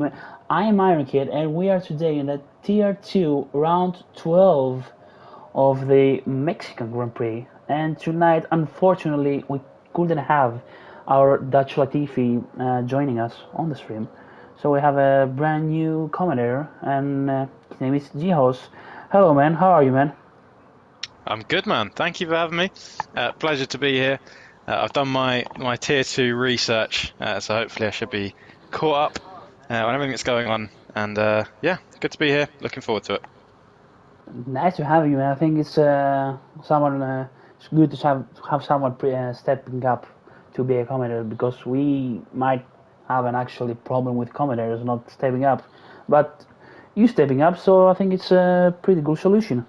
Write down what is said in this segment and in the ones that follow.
I am Iron Kid, and we are today in the Tier 2 Round 12 of the Mexican Grand Prix. And tonight, unfortunately, we couldn't have our Dutch Latifi joining us on the stream. So we have a brand new commentator, and his name is Jihos. Hello, man. How are you, man? I'm good, man. Thank you for having me. Pleasure to be here. I've done my tier two research, so hopefully I should be caught up on everything that's going on. And yeah, good to be here. Looking forward to it. Nice to have you, man. I think it's someone. It's good to have someone stepping up to be a commentator because we might have an actually problem with commentators not stepping up, but you stepping up, so I think it's a pretty good solution.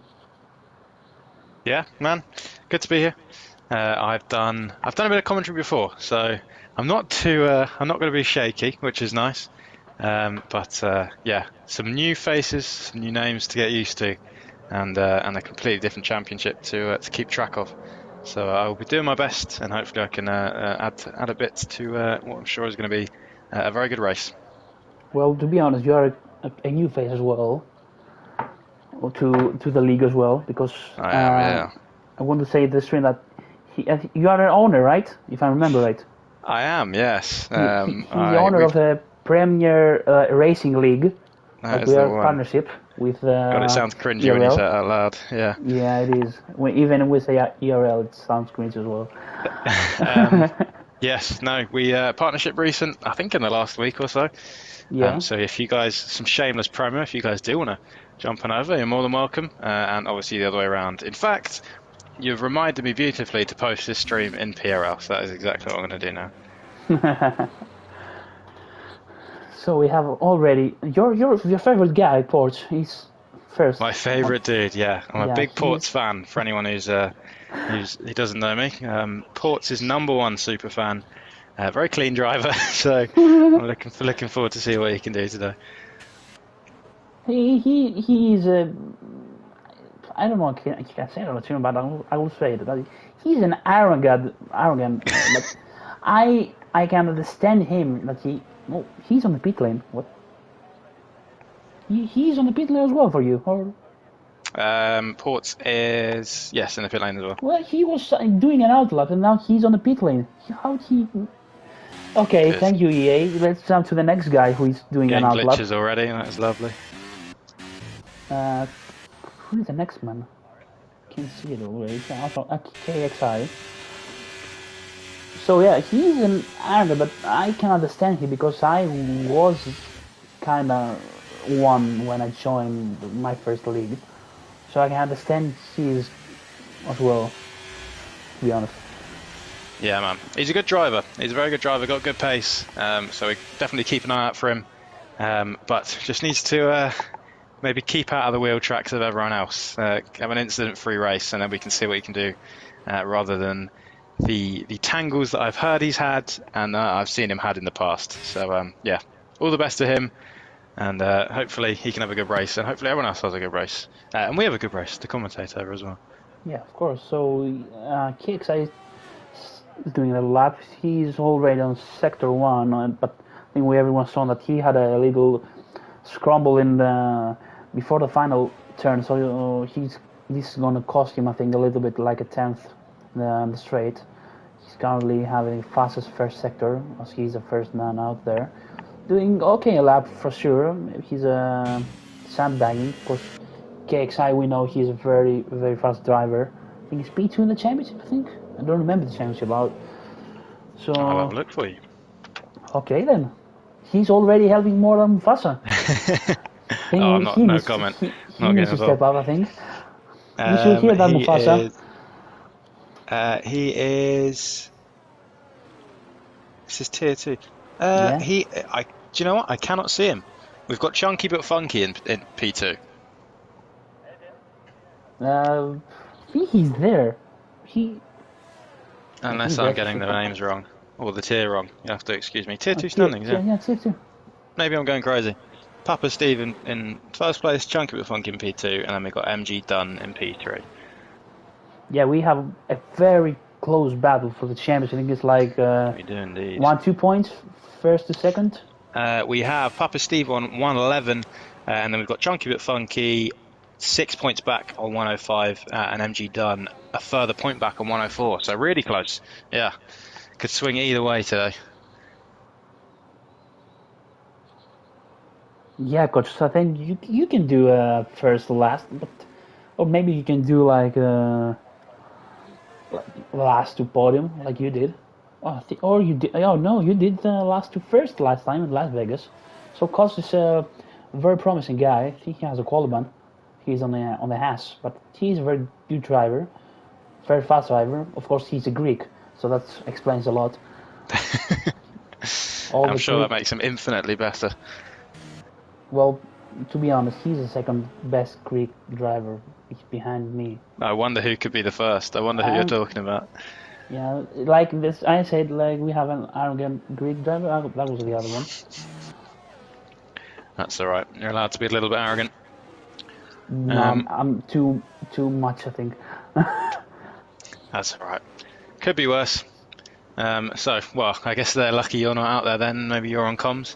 Yeah, man. Good to be here. I've done a bit of commentary before, so I'm not going to be shaky, which is nice. But yeah, some new faces, some new names to get used to, and a completely different championship to keep track of. So I will be doing my best, and hopefully I can add a bit to what I'm sure is going to be a very good race. Well, to be honest, you are a new face as well, or to the league as well, because I am, yeah. I want to say this stream that you are an owner, right? If I remember right. I am, yes. He's the owner We've of the Premier Racing League. That Like is we the are one. partnership with God, it sounds cringy when you say ERL. it out loud. Yeah. Yeah, it is. Even we say ERL, it sounds cringe as well. Um, yes, no, we partnership recent, I think in the last week or so. Yeah. So if you guys, some shameless promo, if you guys do want to jump on over, you're more than welcome. And obviously the other way around. In fact, you've reminded me beautifully to post this stream in PRL, so that is exactly what I'm going to do now. So we have already your favorite guy, Porch. He's first. My favourite dude, yeah. I'm a Yeah, big Ports he's fan. For anyone who's he doesn't know me, Ports is number one super fan. Very clean driver, so I'm looking forward to see what he can do today. he's a I don't know I can't say it on the tune, but I will say it. He's an arrogant. Like I can understand him. Like he's on the pit lane. What? He's on the pit lane as well for you, or Ports is yes in the pit lane as well. well, he was doing an outlap and now he's on the pit lane. How he? Okay, Good. thank you, EA. Let's jump to the next guy who is doing an Getting outlap. glitches already. That is lovely. Uh, who is the next man? Can't see it already. It's also KXI. So yeah, he's an arrogant, but I can understand him because I was kind of one when I joined my first league. So I can understand his as well, to be honest. Yeah, man. He's a good driver. He's a very good driver. Got good pace. So we definitely keep an eye out for him. But just needs to maybe keep out of the wheel tracks of everyone else. Have an incident-free race, and then we can see what he can do, rather than the tangles that I've heard he's had and I've seen him had in the past. So yeah, all the best to him, and hopefully he can have a good race, and hopefully everyone else has a good race, and we have a good race to commentate over as well. Yeah, of course. So KXI is doing a lap. He's already on sector one, but I think everyone saw that he had a little scramble in the before the final turn. So this is going to cost him, I think, a little bit like a tenth on the straight. He's currently having fastest first sector as he's the first man out there. Doing okay a lap for sure. He's sandbagging. Of course, KXI we know he's a very very fast driver. I think he's P2 in the championship. I think I don't remember the championship out. I'll have So a look for you. okay then, he's already helping more than Mufasa. I Oh, I'm think not. No comment. he Not needs getting to step involved. up. I think we should hear that He Mufasa. is. He is. This is tier two. Yeah. He. I. Do you know what? I cannot see him. We've got Chunky but Funky in P2. I think he's there. He. I Unless think I'm that's getting the names wrong or the tier wrong. You have to excuse me. Tier two tier, standings. Yeah. yeah, tier two. Maybe I'm going crazy. Papa Steve in first place, Chunky but Funky in P2, and then we've got MG Dunn in P3. Yeah, we have a very close battle for the championship. I think it's like We do indeed. 1-2 points, first to second. We have Papa Steve on 111, and then we've got Chunky Bit Funky 6 points back on 105, and MG Dunn a further point back on 104. So really close. Yeah, could swing either way today. Yeah, coach. So I think you can do first last, but or maybe you can do like last to podium like you did. Or you did. Oh no, you did last to first last time in Las Vegas. So Kos is a very promising guy. I think he has a qualiban. He's on the Haas, but he's a very good driver, very fast driver. Of course, he's a Greek, so that explains a lot. I'm sure that makes him infinitely better. Well, to be honest, he's the second best Greek driver behind me. I wonder who could be the first. I wonder who you're talking about. Yeah, like this, I said, like we have an arrogant Greek driver. That was the other one. That's all right. You're allowed to be a little bit arrogant. No, I'm too much, I think. That's all right. Could be worse. Well, I guess they're lucky you're not out there then. Maybe you're on comms,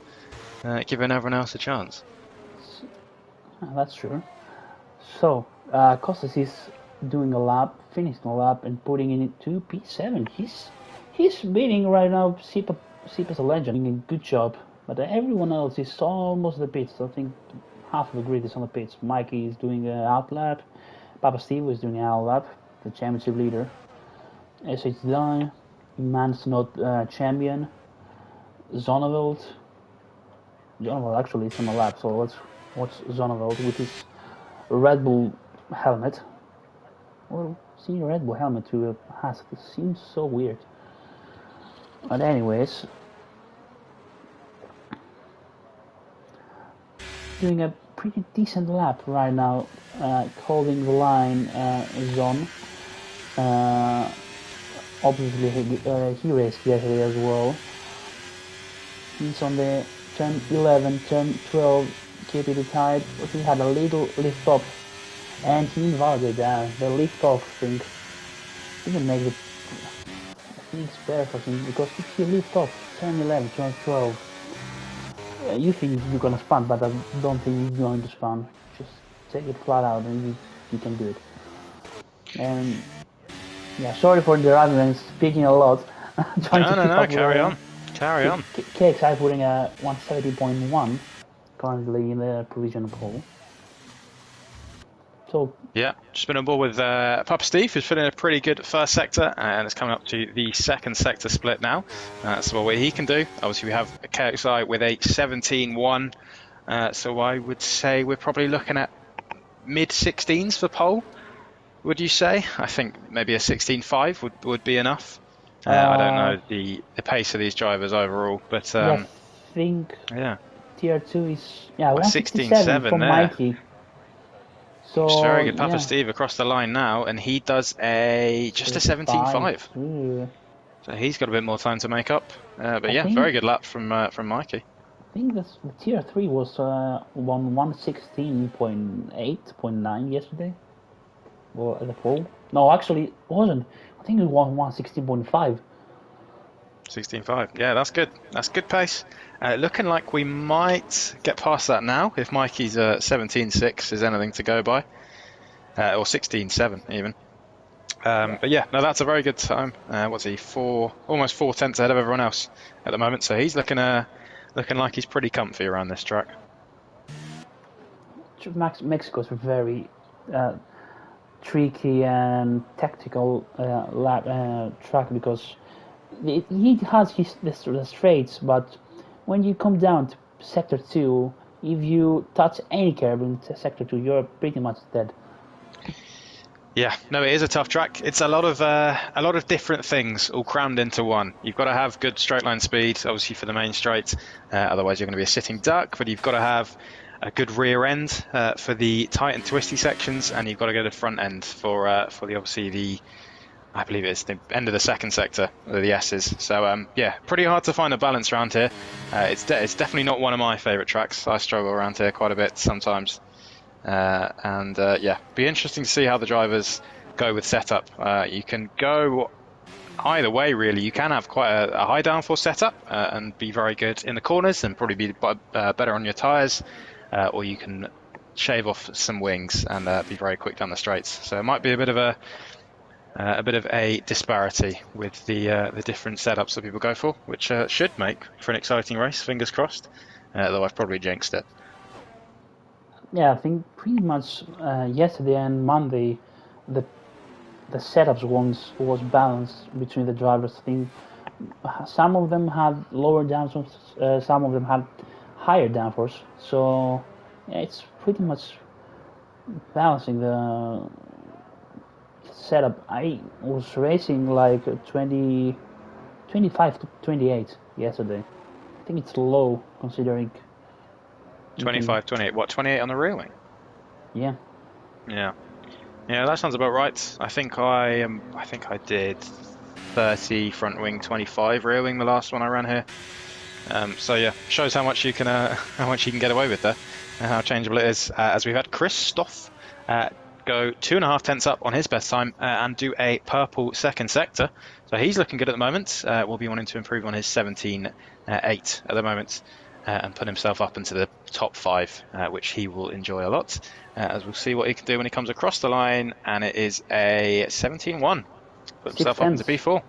giving everyone else a chance. That's true. So, Kostas is doing a lap, finishing a lap, and putting in it to P7. He's beating right now Sipa's a legend, doing a good job. But everyone else is almost the pits. I think half of the grid is on the pits. Mikey is doing an out lap. Papa Steve is doing an out lap, the championship leader. SH Dine, Man's not champion. Zonneveld actually is on the lap, so let's watch Zonneveld with his Red Bull helmet. Well, seeing a Red Bull helmet to a Haas, it seems so weird. But anyways, doing a pretty decent lap right now, holding the line zone. Obviously, he raced yesterday as well. He's on the turn 11, turn 12, keeping it tight. He had a little lift off, and he invalidated the lift off thing. Didn't make it. I think it's better for him because if you lift off turn 11, turn 12. You think you're gonna spun, but I don't think you're going to spun. Just take it flat out and you can do it. And yeah, sorry for the interrupting and speaking a lot. No, carry on. KXI putting a 170.1 currently in the provisional poll. So yeah, just been on board with Papa Steve, who's put in a pretty good first sector, and it's coming up to the second sector split now. So what he can do. Obviously, we have a KXI with a 17.1, so I would say we're probably looking at mid-16s for pole. Would you say? I think maybe a 16.5 would be enough. I don't know the pace of these drivers overall, but I think tier 2 is 167 for Mikey. So, it's very good. Papa Steve across the line now, and he does just a 17.5. So he's got a bit more time to make up. But very good lap from Mikey. I think the tier 3 was 116.8, 0.9 yesterday. Or at the fall. No, actually, it wasn't. I think it was 116.5. 16.5. Yeah, that's good. That's good pace. Looking like we might get past that now if Mikey's 17.6 is anything to go by, or 16.7 even. But yeah, no, that's a very good time. What's he? Almost 4 tenths ahead of everyone else at the moment. So he's looking like he's pretty comfy around this track. Mexico's very tricky and tactical track because he has the straights, but when you come down to sector 2, if you touch any curb in sector 2, you're pretty much dead. Yeah, no, it is a tough track. It's a lot of different things all crammed into one. You've got to have good straight line speed, obviously for the main straight. Otherwise, you're going to be a sitting duck. But you've got to have a good rear end for the tight and twisty sections, and you've got to get a front end for the I believe it's the end of the second sector, the S's. So pretty hard to find a balance around here. It's definitely not one of my favourite tracks. I struggle around here quite a bit sometimes. Be interesting to see how the drivers go with setup. You can go either way, really, you can have quite a high downforce setup and be very good in the corners and probably be better on your tyres, or you can shave off some wings and be very quick down the straights. So it might be a bit of a disparity with the different setups that people go for, which should make for an exciting race. Fingers crossed. Though I've probably jinxed it. Yeah, I think pretty much yesterday and Monday, the the setups was balanced between the drivers. I think some of them had lower downforce, some of them had higher downforce. So yeah, it's pretty much balancing the setup. I was racing like 20, 25 to 28 yesterday. I think it's low considering. 25, 28. What, 28 on the rear wing? Yeah. Yeah. Yeah, that sounds about right. I think I did 30 front wing, 25 rear wing the last one I ran here. So yeah, shows how much you can get away with there, and how changeable it is. As we've had Christoph go 2.5 tenths up on his best time and do a purple second sector. So he's looking good at the moment. Will be wanting to improve on his 17.8 at the moment and put himself up into the top 5, which he will enjoy a lot. As we'll see what he can do when he comes across the line, and it is a 17.1. Put himself up into P4.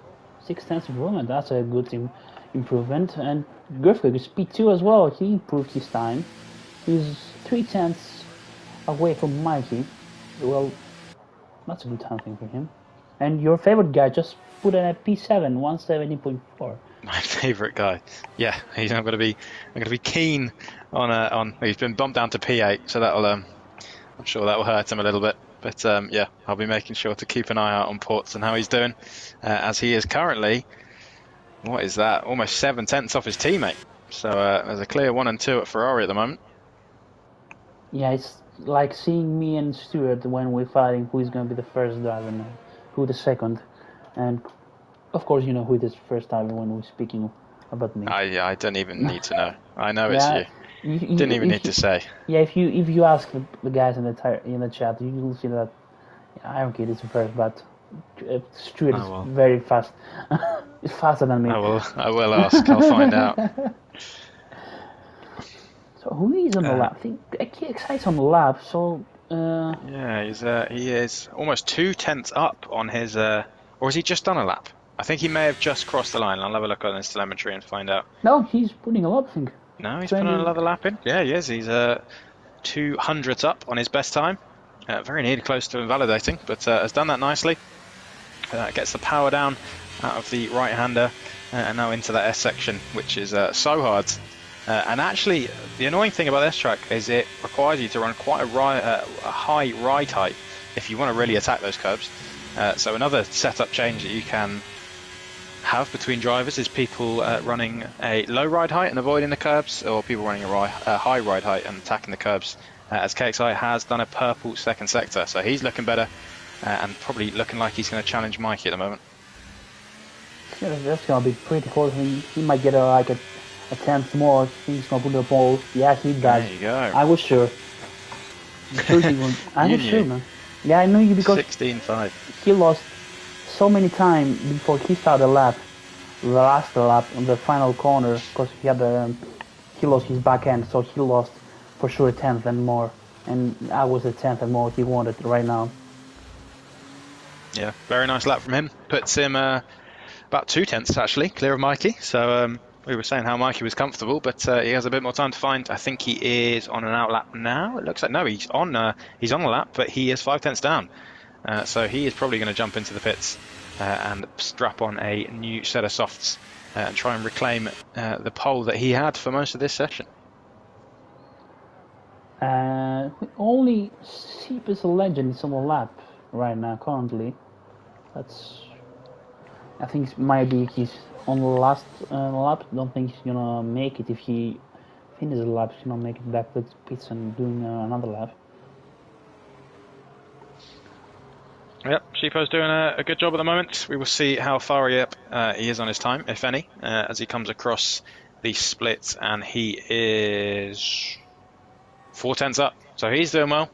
6 tenths improvement. That's a good improvement. And Griffith is P2 as well. He improved his time. He's 3 tenths away from Mikey. Well, that's a good time thing for him. And your favorite guy just put in a P7, 170.4. My favourite guy. Yeah, he's not going to be keen on. He's been bumped down to P8, so that'll. I'm sure that will hurt him a little bit. But yeah, I'll be making sure to keep an eye out on Ports and how he's doing, as he is currently. What is that? Almost 7 tenths off his teammate. So there's a clear 1 and 2 at Ferrari at the moment. Yeah, it's like seeing me and Stuart when we're fighting who is going to be the first driver and who the second. And of course, you know who is the first driver when we're speaking about me. I don't even need to know. I know it's you. Didn't even need to say. Yeah, if you ask the guys in the chat, you will see that Iron Kid is first, but Stuart is very fast. He's faster than me. I will ask. I'll find out. So who is on the lap? I think KXI's on the lap. So yeah, he is almost 2 tenths up on his. Or has he just done a lap? I think he may have just crossed the line. I'll have a look on his telemetry and find out. No, he's putting a lap, I think. No, he's putting another lap in. Yeah, he is. He's 200 up on his best time. Very nearly close to invalidating, but has done that nicely. Gets the power down out of the right-hander and now into that S section, which is so hard. And actually, the annoying thing about this track is it requires you to run quite a high ride height if you want to really attack those curbs. So another setup change that you can have between drivers is people running a low ride height and avoiding the curbs, or people running a high ride height and attacking the curbs, as KXI has done a purple second sector, so he's looking better and probably looking like he's going to challenge Mikey at the moment. Yeah, that's going to be pretty close. He might get a tenth more. He's going to put the ball. Yeah, he does. There you go. I was sure. I was sure, man. Yeah, I knew you because 16.5. He lost so many time before he started the last lap on the final corner, because he lost his back end, so he lost for sure a tenth and more, and I was a tenth and more he wanted right now. Yeah, very nice lap from him. Puts him about 2 tenths actually clear of Mikey. So we were saying how Mikey was comfortable, but he has a bit more time to find. I think he is on an out lap now. It looks like no, he's on a lap, but he is 5 tenths down. So he is probably going to jump into the pits and strap on a new set of softs and try and reclaim the pole that he had for most of this session. Only Seep Legend is on the lap right now currently. I think maybe he's on the last lap. Don't think he's gonna make it. If he finishes the lap, he's gonna make it back to the pits and doing another lap. Yep, Sheepo's doing a good job at the moment. We will see how far he is on his time, if any, as he comes across the split, and he is 4 tenths up. So he's doing well.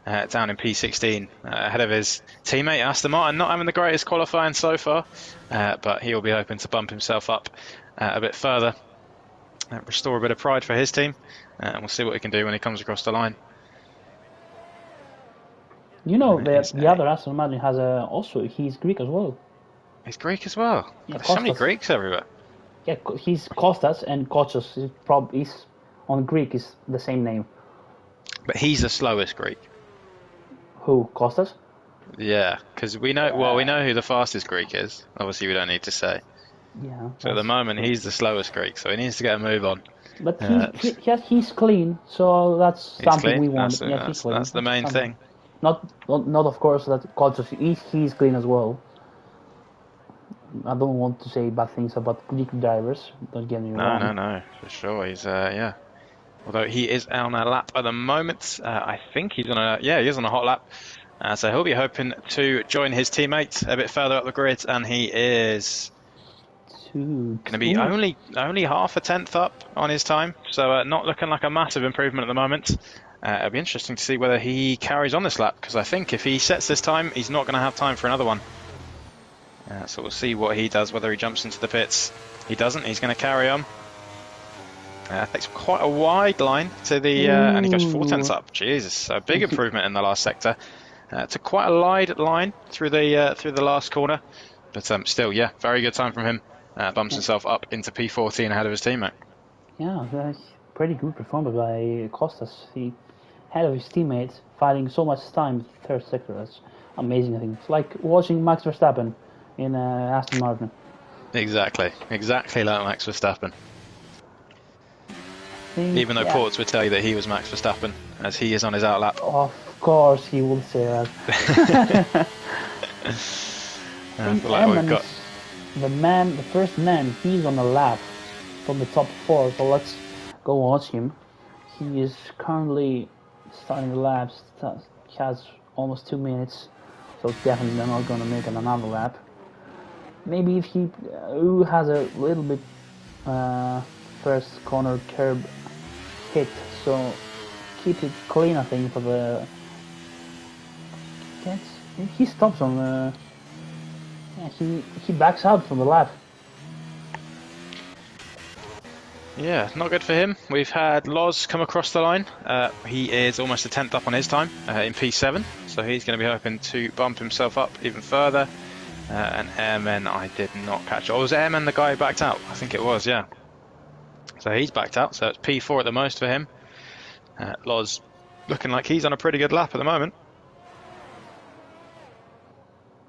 down in P16, ahead of his teammate Aston Martin, not having the greatest qualifying so far, but he'll be hoping to bump himself up a bit further, restore a bit of pride for his team, and we'll see what he can do when he comes across the line. You know, the other Aston Martin has he's Greek as well. He's Greek as well. Yeah, There's so many Greeks everywhere. Yeah, he's Kostas, and Kostas is on Greek is the same name. But he's the slowest Greek. Who, Kostas? Yeah, because we know who the fastest Greek is. Obviously, we don't need to say. Yeah. So at the moment, he's the slowest Greek, so he needs to get a move on. But he's clean, so that's something we want. That's the main thing. Not of course that Kostas he's clean as well. I don't want to say bad things about Greek drivers. Don't get me wrong. No, for sure. He's although he is on a lap at the moment. I think he's on he is on a hot lap. So he'll be hoping to join his teammate a bit further up the grid, and he is going to be only half a tenth up on his time. So not looking like a massive improvement at the moment. It'll be interesting to see whether he carries on this lap, because I think if he sets this time, he's not going to have time for another one. So we'll see what he does, whether he jumps into the pits. He doesn't, he's going to carry on. Takes quite a wide line to the, and he goes 4 tenths up. Jesus, a big improvement in the last sector. To quite a wide line through the last corner. But still, yeah, very good time from him. Bumps himself up into P14 ahead of his teammate. Yeah, that's pretty good performance by Kostas. He ahead of his teammates, fighting so much time in the third sector. That's amazing, I think. It's like watching Max Verstappen in Aston Martin. Exactly like Max Verstappen. Even though Ports would tell you that he was Max Verstappen, as he is on his outlap. Of course he will say that. The first man, he's on the lap from the top 4, so let's go watch him. He is currently starting the laps. He has almost 2 minutes, so definitely they're not going to make another lap. Maybe if he has a little bit first corner curb hit, so keep it clean, I think, for the... He stops on the... he backs out from the lap. Yeah, not good for him. We've had Loz come across the line. He is almost a tenth up on his time in P7, so he's going to be hoping to bump himself up even further. And Airman, I did not catch. Oh, was Airman the guy who backed out? I think it was, yeah. So he's backed out, so it's P4 at the most for him. Loz looking like he's on a pretty good lap at the moment.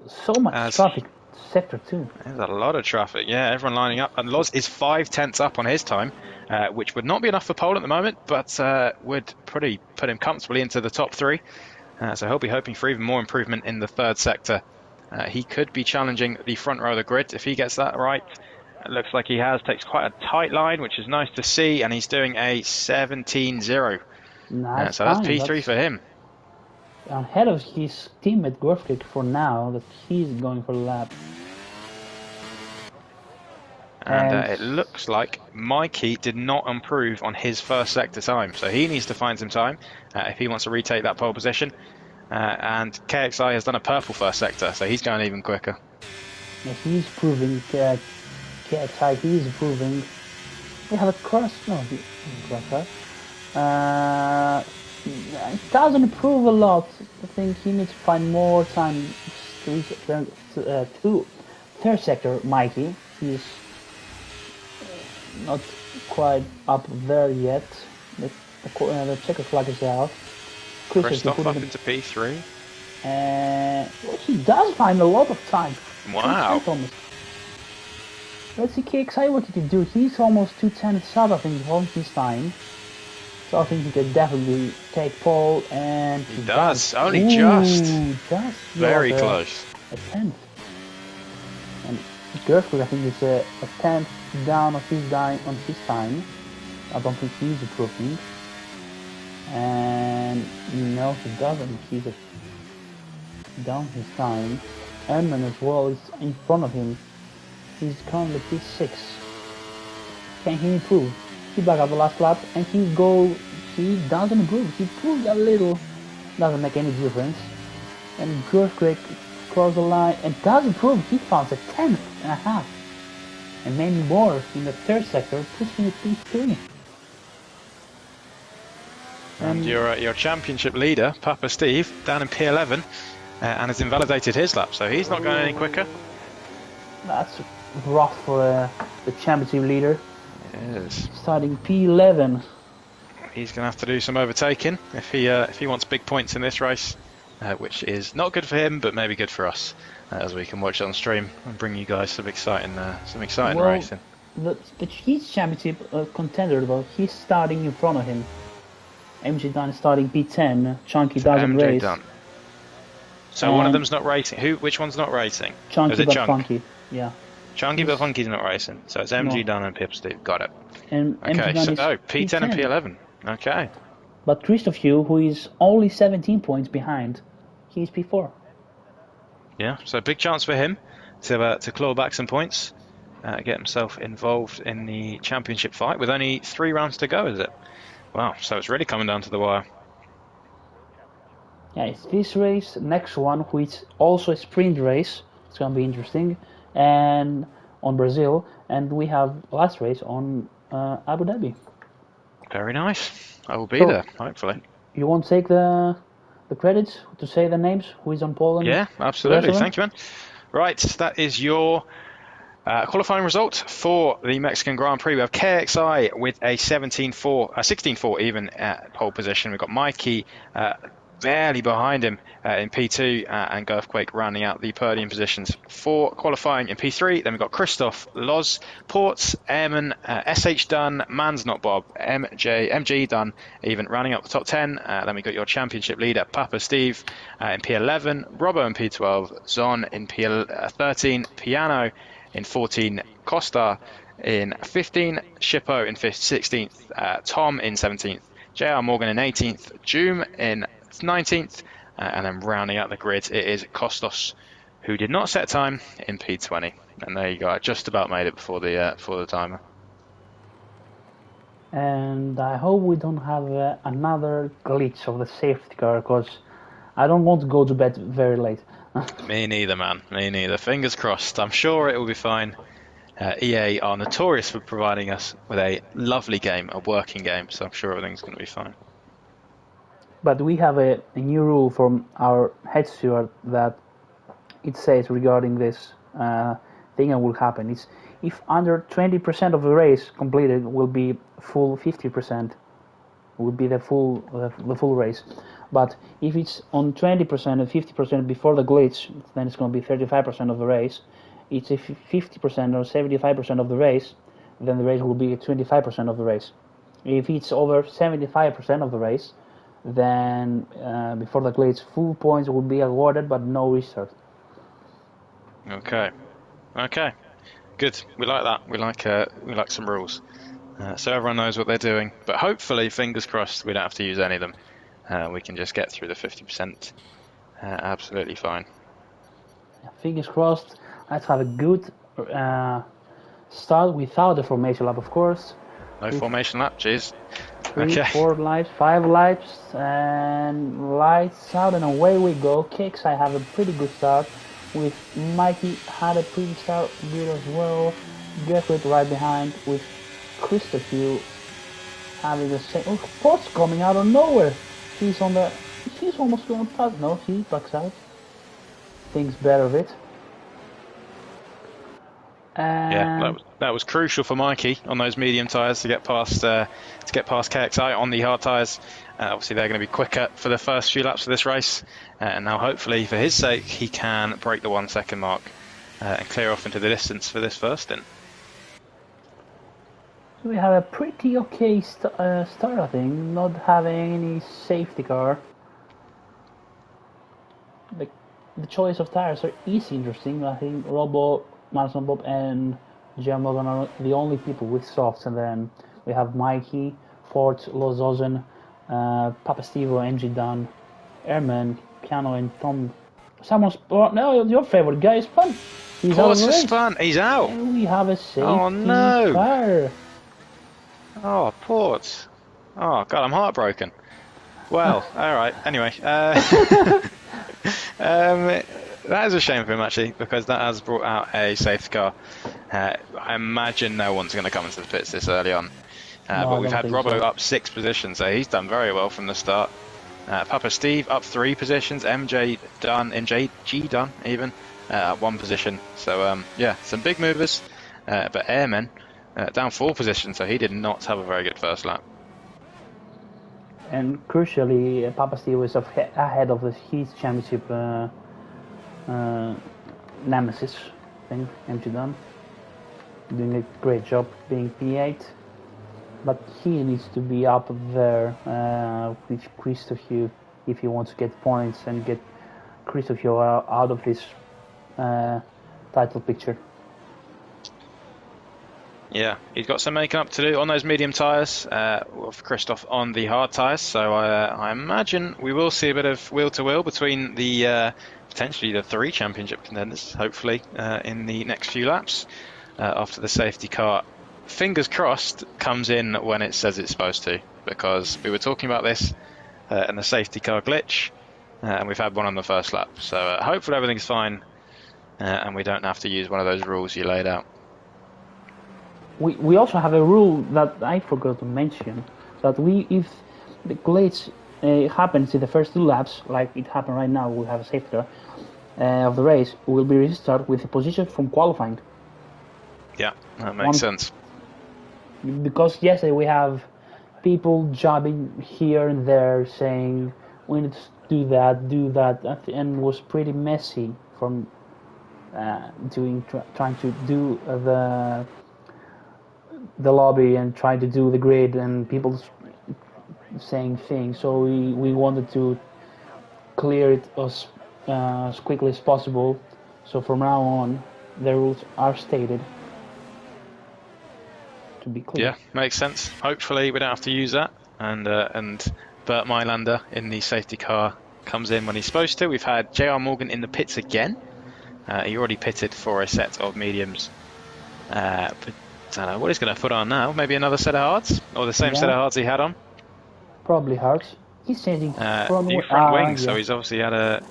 So much traffic. Sector 2. There's a lot of traffic, yeah, everyone lining up. And Loz is 5 tenths up on his time, which would not be enough for pole at the moment, but would put him comfortably into the top 3. So he'll be hoping for even more improvement in the third sector. He could be challenging the front row of the grid if he gets that right. It looks like he takes quite a tight line, which is nice to see, and he's doing a 17.0. Nice so that's P3 for him. Ahead of his teammate Gorfkick for now, that he's going for the lap. And it looks like Mikey did not improve on his first sector time, so he needs to find some time if he wants to retake that pole position. And KXI has done a purple first sector, so he's going even quicker. Yeah, he's proving KXI, he's proving. We have a cross. No, he doesn't cross. It doesn't improve a lot. I think he needs to find more time to third sector. Mikey, he's not quite up there yet. The checker flag is out. Christoph up into P3. He does find a lot of time. Wow. Let's see KXI what he can do. He's almost 2 tenths up, I think, on his time. So I think he could definitely take pole, and he does. Only just very close. A tenth. And Gerford, I think, is a tenth down on his time. I don't think he's improving. And no, he doesn't. He's down his time. Edmund as well is in front of him. He's currently P6. Can he improve? He back up the last lap, and he doesn't improve. He improved a little Doesn't make any difference. And Earthquake crossed the line and doesn't prove he found a 10th and a half. And maybe more in the third sector, pushing it P3. And your championship leader, Papa Steve, down in P11, and has invalidated his lap, so he's not going any quicker. That's rough for the championship leader. It is. Starting P11. He's going to have to do some overtaking if he wants big points in this race, which is not good for him, but maybe good for us, as we can watch it on stream and bring you guys some exciting racing. He's championship contender, though. He's starting in front of him. MJ Dunn is starting P10. Chunky doesn't race. Dunn. So one of them's not racing. Which one's not racing? Chunky but Funky. Yeah. Chunky but Funky's not racing. So it's MG Dunn and Pip Steve. Got it. And okay, so P10 and P11. Okay. But Christoph Hugh, who is only 17 points behind, he's P4. Yeah, so big chance for him to claw back some points, get himself involved in the championship fight with only 3 rounds to go, is it? Wow, so it's really coming down to the wire. Yeah, it's this race, next one, which is also a sprint race. It's going to be interesting. And on Brazil, and we have last race on Abu Dhabi. Very nice. I will be there, hopefully. You want to take the credits to say the names? Who is on pole? Yeah, absolutely. Thank you, man. Right, that is your qualifying result for the Mexican Grand Prix. We have KXI with a 16-4 even at pole position. We've got Mikey barely behind him in P2 and Earthquake rounding out the podium positions for qualifying in P3. Then we've got Christoph, Loz, Ports, Eamon, SH Dunn, Man's Not Bob, MG Dunn even rounding up the top 10. Then we've got your championship leader, Papa Steve in P11, Robbo in P12, Zon in P13, Piano in 14, Costa in 15, Shippo in 16th, Tom in 17th, JR Morgan in 18th, Joom in 19th, and then rounding out the grid it is Kostos, who did not set time in P20. And there you go, I just about made it before the timer. And I hope we don't have another glitch of the safety car, because I don't want to go to bed very late. Me neither, man. Me neither. Fingers crossed. I'm sure it will be fine. EA are notorious for providing us with a lovely game, a working game, so I'm sure everything's going to be fine. But we have a new rule from our head steward that it says regarding this thing that will happen. It's if under 20% of the race completed will be full 50%, will be the full race. But if it's on 20% and 50% before the glitch, then it's going to be 35% of the race. It's if 50% or 75% of the race, then the race will be 25% of the race. If it's over 75% of the race, then before the glitch, full points will be awarded, but no restart. Okay, good. We like that. We like some rules, so everyone knows what they're doing. But hopefully, fingers crossed, we don't have to use any of them. We can just get through the 50%. Absolutely fine. Fingers crossed. Let's have a good start without the formation lap, of course. No formation lap, jeez. 3, 4 laps, 5 laps, and lights out, and away we go. Kicks, I have a pretty good start. With Mikey had a pretty start good as well. Gertrude right behind, with Christopher having the same. Oh, Potts coming out of nowhere. He's almost going to pass. No, he backs out. Thinks better of it. Yeah, that was crucial for Mikey on those medium tyres to get past KXI on the hard tyres. Obviously, they're going to be quicker for the first few laps of this race, and now hopefully, for his sake, he can break the 1 second mark and clear off into the distance for this first stint. We have a pretty okay start, I think, not having any safety car. The choice of tires is interesting. I think Robo, Marson Bob, and Jim Logan are the only people with softs, and then we have Mikey, Ford, Lozozen, Papa Stevo, MG Dunn, Airman, Piano, and Tom. No, your favorite guy is Fun. He's out of the race. Fun. He's out. And we have a safety car. Oh, Ports. Oh, God, I'm heartbroken. Well, all right. Anyway, that is a shame for him actually, because that has brought out a safety car. I imagine no one's going to come into the pits this early on. No, But I we've don't had think Robbo so. up 6 positions, so he's done very well from the start. Papa Steve up 3 positions, MJG done even at 1 position. So yeah, some big movers. But Airman down 4 positions, so he did not have a very good first lap. And crucially, Papa Steve was ahead of the Heat Championship nemesis thing, MG Dunn. Doing a great job being P8. But he needs to be up there with Christopher if he wants to get points and get Christopher out of this title picture. Yeah, he's got some making up to do on those medium tyres, with Christoph on the hard tyres. So I imagine we will see a bit of wheel-to-wheel between the potentially the 3 championship contenders, hopefully, in the next few laps after the safety car, fingers crossed, comes in when it says it's supposed to. Because we were talking about this and the safety car glitch, and we've had one on the first lap. So hopefully everything's fine, and we don't have to use one of those rules you laid out. We also have a rule that I forgot to mention, that if the glitch happens in the first 2 laps, like it happened right now, we have a safety car of the race, will be restarted with the position from qualifying. Yeah, that makes sense. Because yesterday we have people jobbing here and there saying we need to do that, and it was pretty messy from trying to do the lobby and trying to do the grid, and people saying things. So we wanted to clear it as quickly as possible. So from now on, the rules are stated to be clear. Yeah, makes sense. Hopefully we don't have to use that. And Bert Mylander in the safety car comes in when he's supposed to. We've had JR Morgan in the pits again. He already pitted for a set of mediums. But I don't know what he's going to put on now. Maybe another set of hards? Or the same set of hards he had on? Probably hards. He's changing new front wing, so he's obviously had a...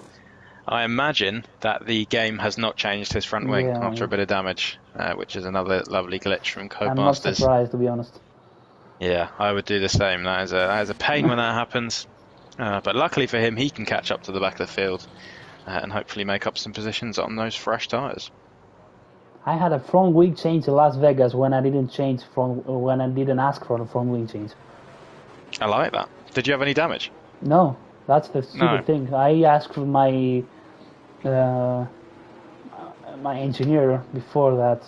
I imagine that the game has not changed his front wing after a bit of damage, which is another lovely glitch from Codemasters. I'm not surprised, to be honest. Yeah, I would do the same. That is a pain when that happens. But luckily for him, he can catch up to the back of the field and hopefully make up some positions on those fresh tyres. I had a front wing change in Las Vegas when I didn't ask for a front wing change. I like that. Did you have any damage? No, that's the stupid thing. I asked my my engineer before that,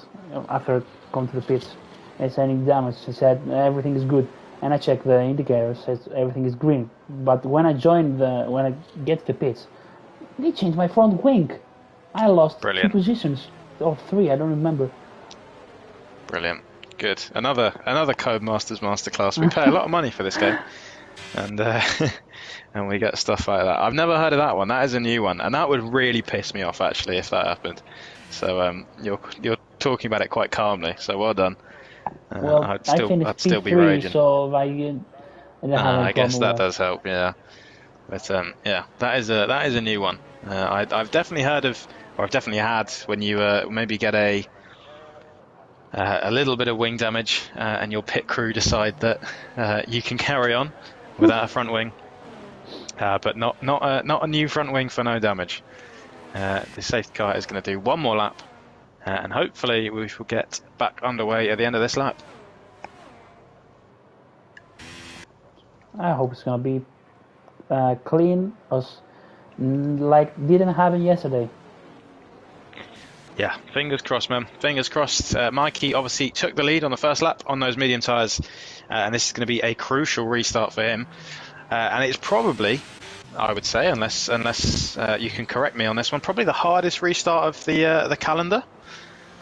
after coming to the pits, is any damage? He said everything is good, and I checked the indicator, says everything is green. But when I get to the pits, they changed my front wing. I lost 2 positions or 3, I don't remember. Brilliant, good. Another Codemasters masterclass. We pay a lot of money for this game, and and we get stuff like that. I've never heard of that one. That is a new one, and that would really piss me off actually if that happened. So you're talking about it quite calmly. So well done. Well, I'd still be P3, raging. so I don't have I guess that does help. Yeah, but yeah, that is a new one. I've definitely heard of, or I've definitely had when you maybe get a little bit of wing damage and your pit crew decide that you can carry on without a front wing, but not a new front wing for no damage. The safety car is going to do one more lap, and hopefully we will get back underway at the end of this lap. I hope it's going to be clean, like didn't happen yesterday. Yeah, fingers crossed, man. Fingers crossed. Mikey obviously took the lead on the first lap on those medium tyres, and this is going to be a crucial restart for him. And it's probably, I would say, unless you can correct me on this one, probably the hardest restart of the calendar.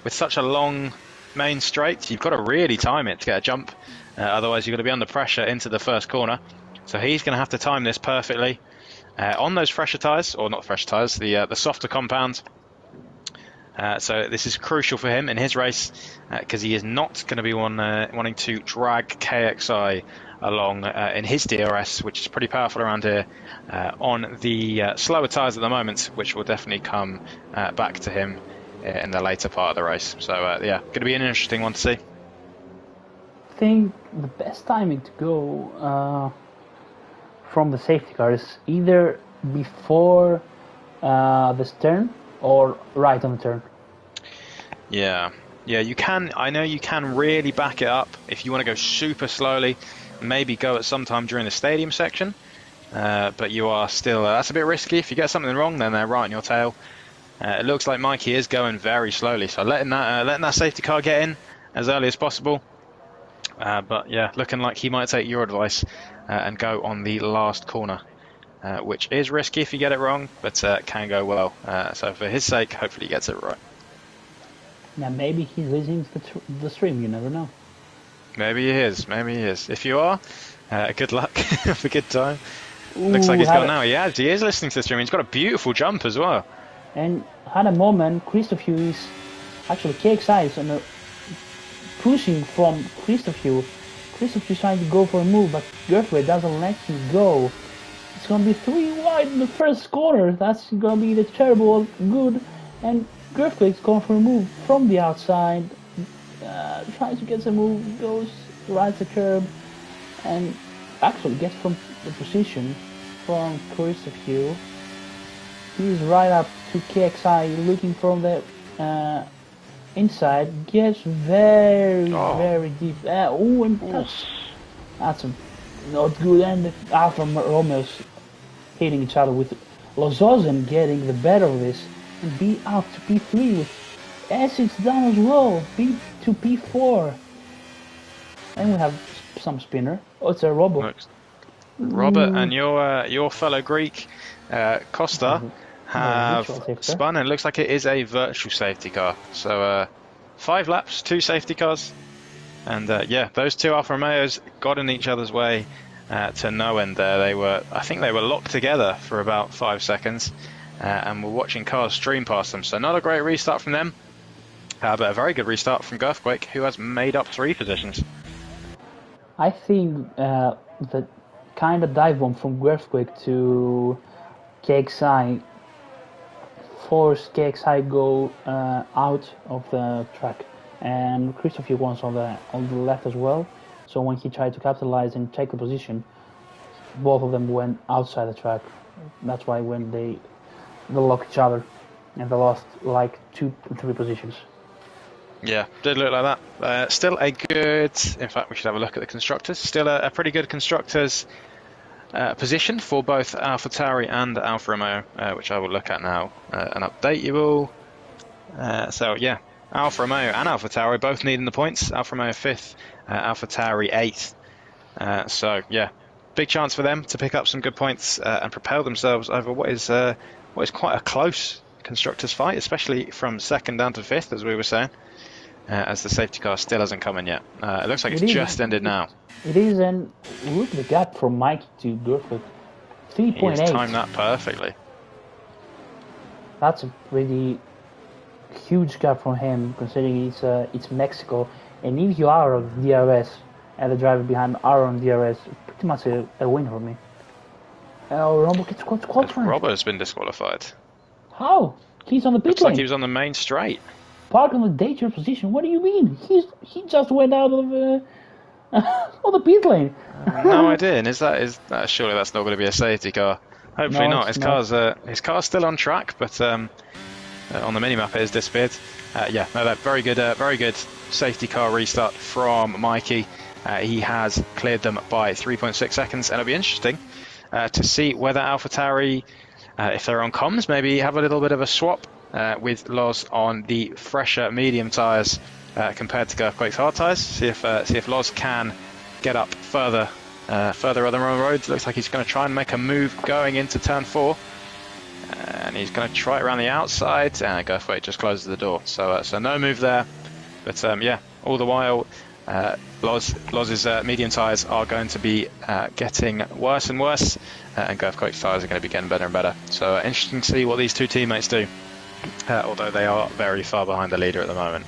With such a long main straight, you've got to really time it to get a jump. Otherwise, you're going to be under pressure into the first corner. So he's going to have to time this perfectly on those fresher tyres, or not fresh tyres, the softer compound. So this is crucial for him in his race because he is not going to be wanting to drag KXI along in his DRS, which is pretty powerful around here, on the slower tyres at the moment, which will definitely come back to him in the later part of the race. So yeah, going to be an interesting one to see. I think the best timing to go from the safety car is either before the turn or right on the turn. Yeah, you can. I know you can really back it up if you want to go super slowly. Maybe go at some time during the stadium section, but you are still. That's a bit risky. If you get something wrong, then they're right on your tail. It looks like Mikey is going very slowly, so letting that safety car get in as early as possible. But yeah, looking like he might take your advice and go on the last corner, which is risky if you get it wrong, but can go well. So for his sake, hopefully he gets it right. Now maybe he's listening to the stream. You never know. Maybe he is. If you are, good luck. Have a good time. Ooh, Looks like he's got now. Yeah, he is listening to the stream. He's got a beautiful jump as well. And had a moment, Christopher is actually KXI is pushing from Christopher. Christopher is trying to go for a move, but Gertrude doesn't let him go. It's going to be 3 wide in the first corner. That's going to be the terrible good. And Gertrude is going for a move from the outside. Tries to get some move, goes right the curb, and actually gets from the position from Christopher. He's right up to KXI, looking from the inside. Gets very deep. And that's not good. And Alfa Romeo's hitting each other with Lozozen getting the better of this and be out to P3 with Essex down as well, P to P4. And we have some spinner. Oh, it's a Robert. Robert and your fellow Greek, Costa, have spun, and it looks like it is a virtual safety car. So 5 laps, 2 safety cars. And yeah, those 2 Alfa Romeos got in each other's way to no end there. I think they were locked together for about 5 seconds. And we're watching cars stream past them. So not a great restart from them. But a very good restart from Girthquake, who has made up 3 positions. I think the kind of dive bomb from Girthquake to KXI forced KXI go out of the track, and Christopher was on the left as well. So when he tried to capitalize and take the position, both of them went outside the track. That's why when they locked each other, and they lost like 2-3 positions. Yeah, did look like that. Still a good... In fact, we should have a look at the constructors. Still a pretty good constructors position for both AlphaTauri and Alfa Romeo, which I will look at now and update you all. So yeah, Alfa Romeo and AlphaTauri both needing the points. Alfa Romeo 5th, AlphaTauri 8th. So yeah, big chance for them to pick up some good points and propel themselves over what is quite a close constructors fight, especially from 2nd down to 5th, as we were saying. As the safety car still hasn't come in yet. It looks like it's just ended now. It is, and look at the gap from Mikey to Gertrude. 3.8. He's timed that perfectly. That's a pretty huge gap from him, considering it's Mexico. And if you are on DRS and the driver behind are on DRS, pretty much a win for me. Robert gets qualified. Robert has been disqualified. How? He's on the pit Looks lane. like he was on the main straight. Park on the dangerous position. What do you mean? He just went out of the pit lane. No idea. And is that surely that's not going to be a safety car? Hopefully not. His car's still on track, but on the minimap it has disappeared. Yeah, no, that very good safety car restart from Mikey. He has cleared them by 3.6 seconds, and it'll be interesting to see whether AlphaTauri, if they're on comms, maybe have a little bit of a swap with Loz on the fresher medium tyres compared to Girthquake's hard tyres. See if Loz can get up further on the roads. Looks like he's going to try and make a move going into turn 4, and he's going to try it around the outside. And Girthquake just closes the door, so no move there. But yeah, all the while Loz's medium tyres are going to be getting worse and worse, and Girthquake's tyres are going to be getting better and better. So interesting to see what these 2 teammates do. although they are very far behind the leader at the moment.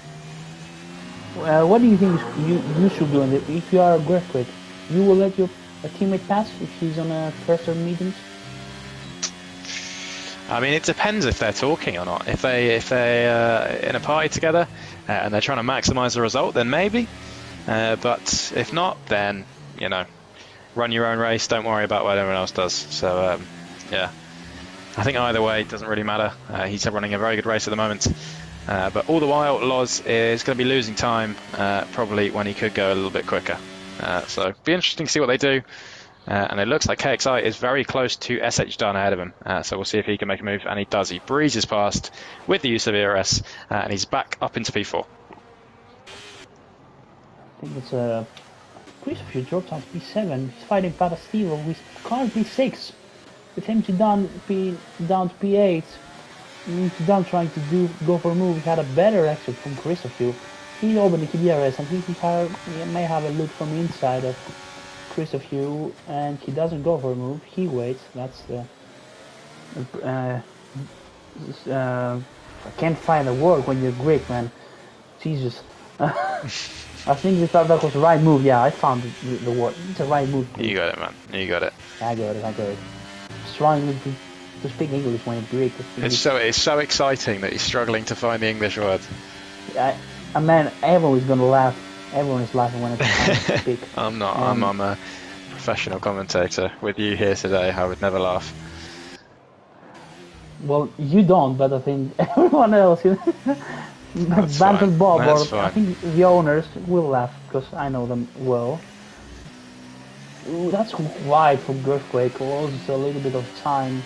What do you think you should do if you are Griffith? You will let your teammate pass if he's on a first or mediums? I mean, it depends if they're talking or not. If they're in a party together and they're trying to maximise the result, then maybe. But if not, then run your own race. Don't worry about what everyone else does. So yeah, I think either way it doesn't really matter. He's running a very good race at the moment. But all the while, Loz is going to be losing time probably when he could go a little bit quicker. So be interesting to see what they do. And it looks like KXI is very close to SH Dunn ahead of him. So we'll see if he can make a move, and he does. He breezes past with the use of ERS, and he's back up into P4. I think it's Chris if you dropped on P7. He's fighting Patastivo with car P6. With him to down to P8. With Dunn trying to go for a move, he had a better exit from Chris of you. He opened the ERS and he may have a look from inside of Chris of you, and he doesn't go for a move. He waits. That's the. I can't find a word when you're Greek, man. Jesus. I think we thought that was the right move. Yeah, I found the word. It's the right move. You got it, man. You got it. I got it. Struggling to speak English when you're Greek. It's so exciting that he's struggling to find the English word. Man, everyone is gonna laugh. Everyone is laughing when I speak. I'm not. I'm a professional commentator. With you here today, I would never laugh. Well, you don't, but I think everyone else, Banter Bob, or I think the owners will laugh because I know them well. Ooh, that's wide for Earthquake. Also a little bit of time.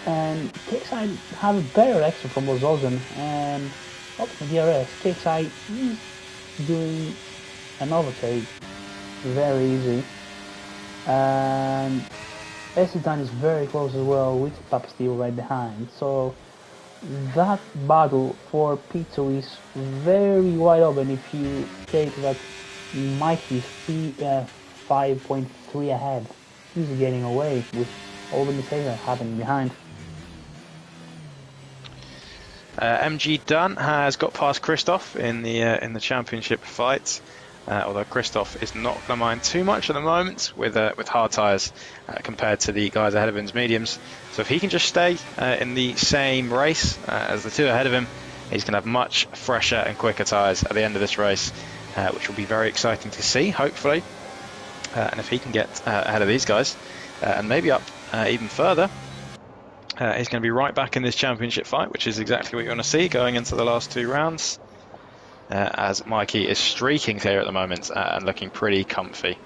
And KXI have a better extra from Bozozen and the DRS. KXI is doing an overtake very easy. And Esitan is very close as well with Papa Steel right behind. So that battle for P2 is very wide open if you take that Mikey's 5.3 ahead. He's getting away with all the mistakes that are happening behind. MG Dunn has got past Christoph in the championship fight, although Christoph is not going to mind too much at the moment with hard tyres compared to the guys ahead of him's mediums. So if he can just stay in the same race as the two ahead of him, he's going to have much fresher and quicker tyres at the end of this race, which will be very exciting to see, hopefully. And if he can get ahead of these guys and maybe up even further, he's going to be right back in this championship fight, which is exactly what you want to see going into the last two rounds. As Mikey is streaking clear at the moment and looking pretty comfy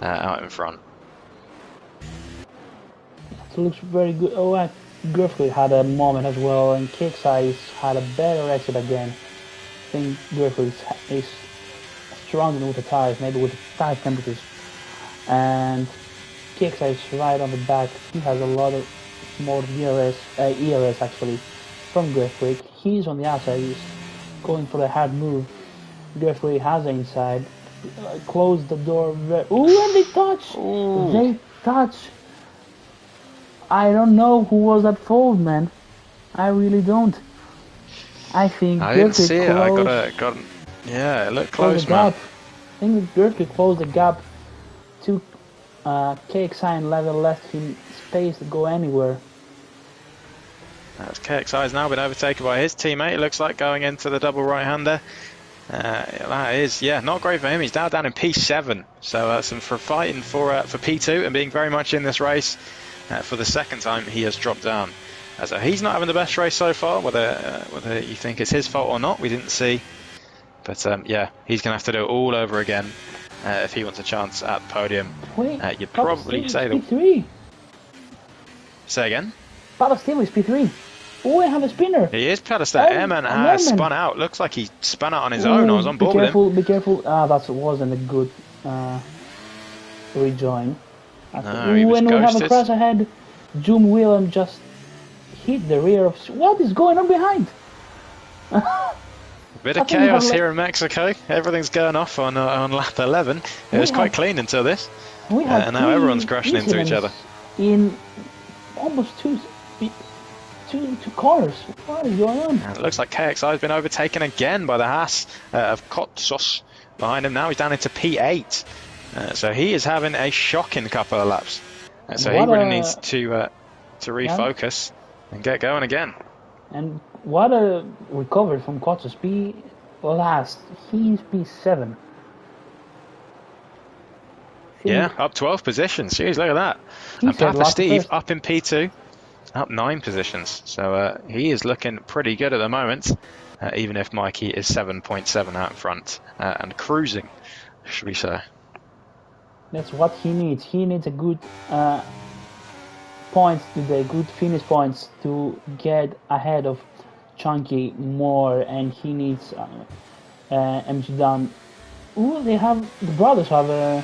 out in front. It looks very good. Oh, Griffith had a moment as well, and KXI had a better exit again. I think Griffith is struggling with the tires, maybe with the tire temperatures. And KXI is right on the back. He has a lot of more ERS actually from Griffith. He's on the outside. He's going for the hard move. Griffith has the inside. Close the door. Ooh, and they touch. Ooh. They touch. I don't know who was at fault, man. I really don't. I think I didn't see it. I got yeah, it looked close, man. I think Griffith closed the gap to KXI and level left him space to go anywhere. As KXI has now been overtaken by his teammate, it looks like, going into the double right-hander. That is, not great for him. He's now down in P7, so some for fighting for P2 and being very much in this race. For the second time, he has dropped down. So he's not having the best race so far. Whether you think it's his fault or not, we didn't see. But he's going to have to do it all over again if he wants a chance at the podium. You'd probably say that. P3. Say again. Palestine is P3. Oh, I have a spinner. He is Palestine. Airman has spun out. Looks like he spun out on his own. I was on board with him. Be careful. That wasn't a good rejoin. No, he was when ghosted. We have a crash ahead, June Willem just hit the rear of... What is going on behind? Bit of chaos here in Mexico. Everything's going off on lap 11. It was quite clean until this. And now everyone's crashing into each other. In almost two corners. What is going on? And it looks like KXI has been overtaken again by the Haas of Kotsos behind him. Now he's down into P8. So he is having a shocking couple of laps. So he really needs to refocus and get going again. And what a recovery from Kotsos. Last, he's P7. Yeah, up 12 positions. Jeez, look at that. And Papa Steve up in P2, up 9 positions. So he is looking pretty good at the moment, even if Mikey is 7.7 out in front and cruising, should we say. That's what he needs. He needs a good points today, good finish points to get ahead of Chunky more, and he needs MC Dunn. Ooh, the brothers have a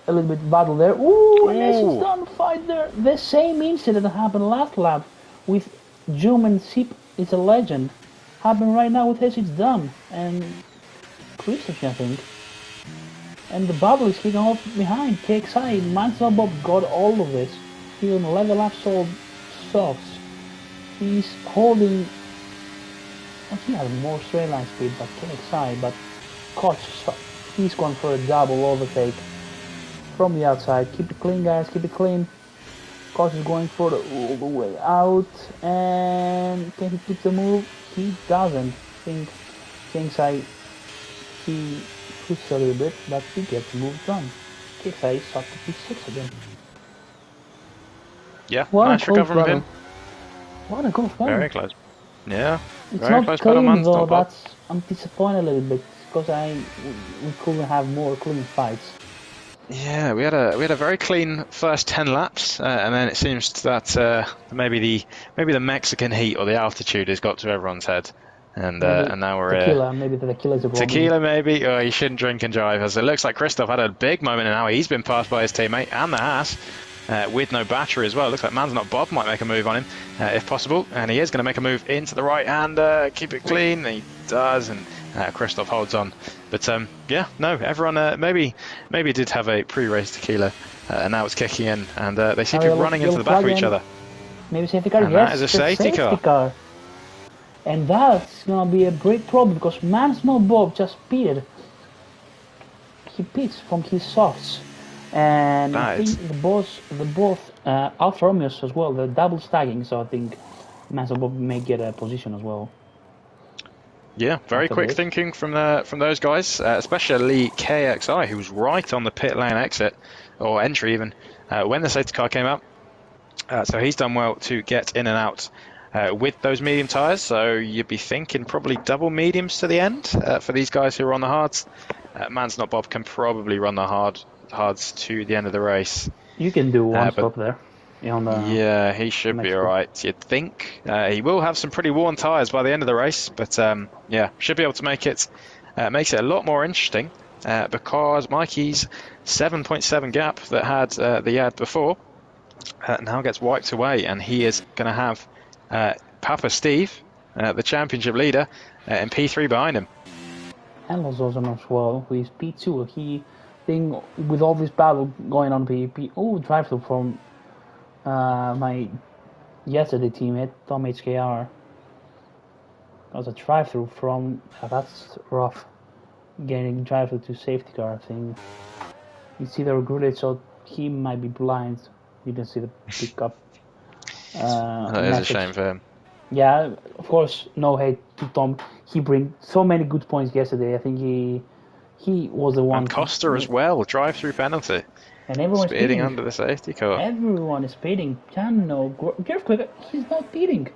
little bit battle there. Ooh, and MC Dunn fight there. The same incident that happened last lap with Jum and Sip. It's a legend. Happened right now with MC Dunn and Christopher, I think. And the bubble is kicking off behind. KXI, Mansell Bob got all of this. He's on level up sold softs. He's holding. Well, he has more straight line speed than KXI, but Koch, he's going for a double overtake from the outside. Keep it clean, guys. Keep it clean. Koch is going for all the way out, and can he keep the move? He doesn't. I think KXI he pushes a little bit, but he gets the move done. KXI is up to P6 again. Yeah, nice recovery from him. What a close battle. Very close. Yeah, it's very not close clean battle, though, I'm disappointed a little bit because we couldn't have more clean fights. Yeah, we had a very clean first 10 laps, and then it seems that maybe the Mexican heat or the altitude has got to everyone's head, and now we're tequila. Maybe the tequila is a problem. Tequila, maybe. Or you shouldn't drink and drive. As it looks like Christoph had a big moment, and now he's been passed by his teammate and the Haas. With no battery as well. Looks like Man's Not Bob might make a move on him if possible, and he is going to make a move into the right and keep it clean. He does, and Christoph holds on. But yeah, no, everyone maybe did have a pre-race tequila, and now it's kicking in, and they seem to be running into the back of each other. Maybe safety car. And yes, that is a safety car. And that's going to be a great problem because Man's Not Bob just pitted. He pits from his softs. And I think the both Alfa Romeos as well, they're double stacking, so I think Mansell Bob may get a position as well. Yeah, very quick thinking from those guys, especially KXI, who was right on the pit lane exit, or entry even, when the safety car came up. So he's done well to get in and out with those medium tyres, so you'd be thinking probably double mediums to the end for these guys who are on the hards. Man's Not Bob can probably run the hards to the end of the race. You can do one stop there. Yeah, he should be alright, you'd think. He will have some pretty worn tyres by the end of the race, but yeah, should be able to make it. Makes it a lot more interesting because Mikey's 7.7 gap that had the ad before now gets wiped away, and he is going to have Papa Steve, the championship leader, in P3 behind him. And also as well, who is P2. He think with all this battle going on PvP. Oh, drive through from my yesterday teammate Tom HKR. That was a drive through from that's rough. Getting drive through to safety car thing. You see the regulated, so he might be blind. You can see the pickup. That is a shame for him. Yeah, of course, no hate to Tom. He bring so many good points yesterday. I think he was the one. And Costa as well, drive-through penalty. And everyone's speeding under the safety car. Everyone is speeding. Gerfquake, he's not speeding.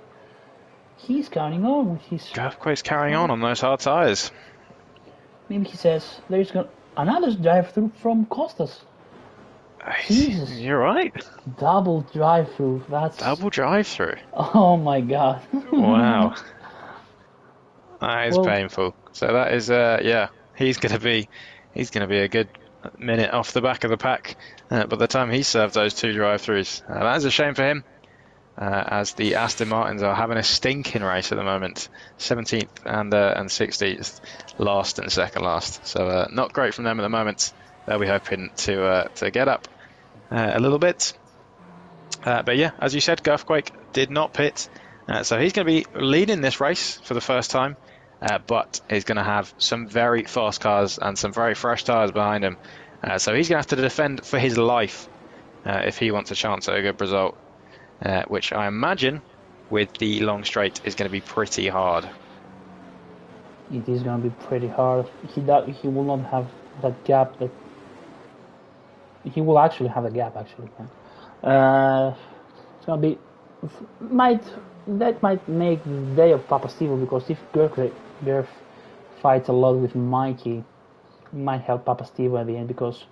He's carrying on with his. Gerfquake's carrying on those hard tyres. Maybe he says there's another drive-through from Costas. Jesus. You're right. Double drive-through. That's double drive-through. Oh my god. Wow. That is painful. So that is yeah. He's gonna be a good minute off the back of the pack by the time he served those two drive-throughs. That is a shame for him, as the Aston Martins are having a stinking race at the moment. 17th and 16th, last and second last. So not great from them at the moment. They'll be hoping to get up a little bit. But yeah, as you said, Girthquake did not pit. So he's going to be leading this race for the first time. But he's going to have some very fast cars and some very fresh tyres behind him. So he's going to have to defend for his life if he wants a chance at a good result. Which I imagine with the long straight is going to be pretty hard. It is going to be pretty hard. He will not have that gap. He will actually have a gap. Actually, it's going to be that might make the day of Papa Steve, because if Girth fights a lot with Mikey, it might help Papa Steve at the end, because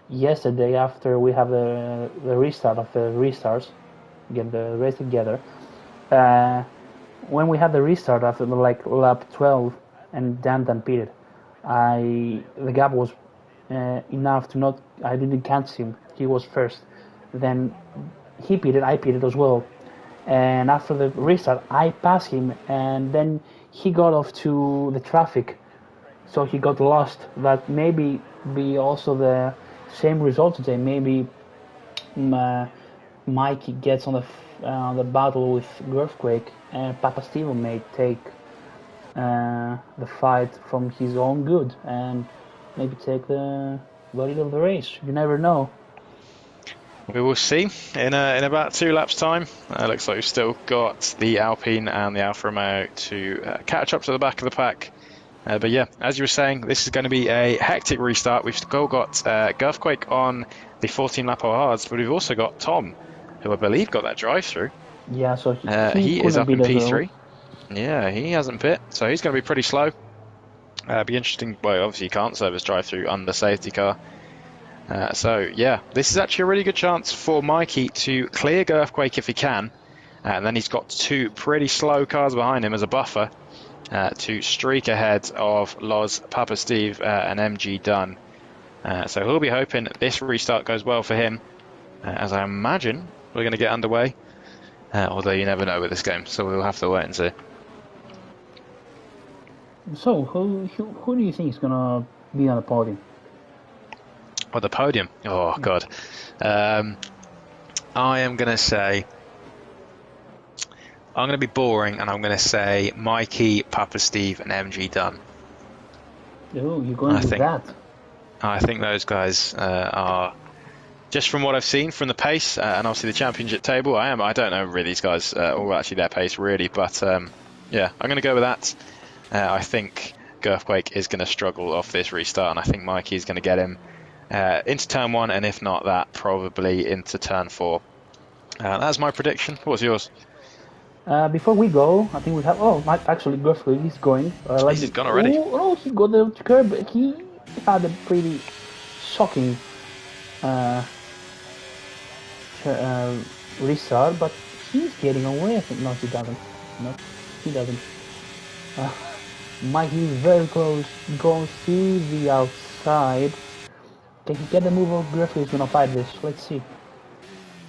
yesterday, after we have the restart of the restarts, get the race together, when we had the restart after like lap 12 and Dan pitted, the gap was enough to not, I didn't catch him, he was first, then he pitted, I pitted as well, and after the restart I passed him, and then he got off to the traffic, so he got lost. That maybe be also the same result today. Maybe Mikey gets on the battle with Girthquake, and Papa Steve may take the fight from his own good and maybe take the lead of the race. You never know. We will see in about 2 laps time. Looks like we've still got the Alpine and the Alfa Romeo to catch up to the back of the pack. But yeah, as you were saying, this is going to be a hectic restart. We've still got Girthquake on the 14 lap hards, but we've also got Tom, who I believe got that drive through. Yeah, so he is up in P3. Yeah, he hasn't pit, so he's going to be pretty slow. Be interesting. Well, obviously you can't service drive through under safety car. So yeah, this is actually a really good chance for Mikey to clear Girthquake if he can, and then he's got 2 pretty slow cars behind him as a buffer to streak ahead of Loz, Papa Steve and MG Dunn. So he'll be hoping this restart goes well for him, as I imagine we're going to get underway, although you never know with this game, so we'll have to wait and see. So who do you think is going to be on the podium? Or the podium? Oh god. I am going to say, I'm going to be boring, and I'm going to say Mikey, Papa Steve and MG Dunn. Oh, you're going with that? I think those guys are, just from what I've seen from the pace and obviously the championship table, I don't know really these guys or actually their pace really, but yeah, I'm going to go with that. I think Girthquake is going to struggle off this restart, and I think Mikey is going to get him into turn 1, and if not that, probably into turn 4. That's my prediction. What's yours? Before we go, I think we have. Oh, actually, Girthquake is going. He's gone already. Oh, he got the curb. He had a pretty shocking restart, but he's getting away. I think. No, he doesn't. No, he doesn't. Mikey is very close. Goes to the outside. Can he get the move of Girthquake? Is gonna fight this. Let's see.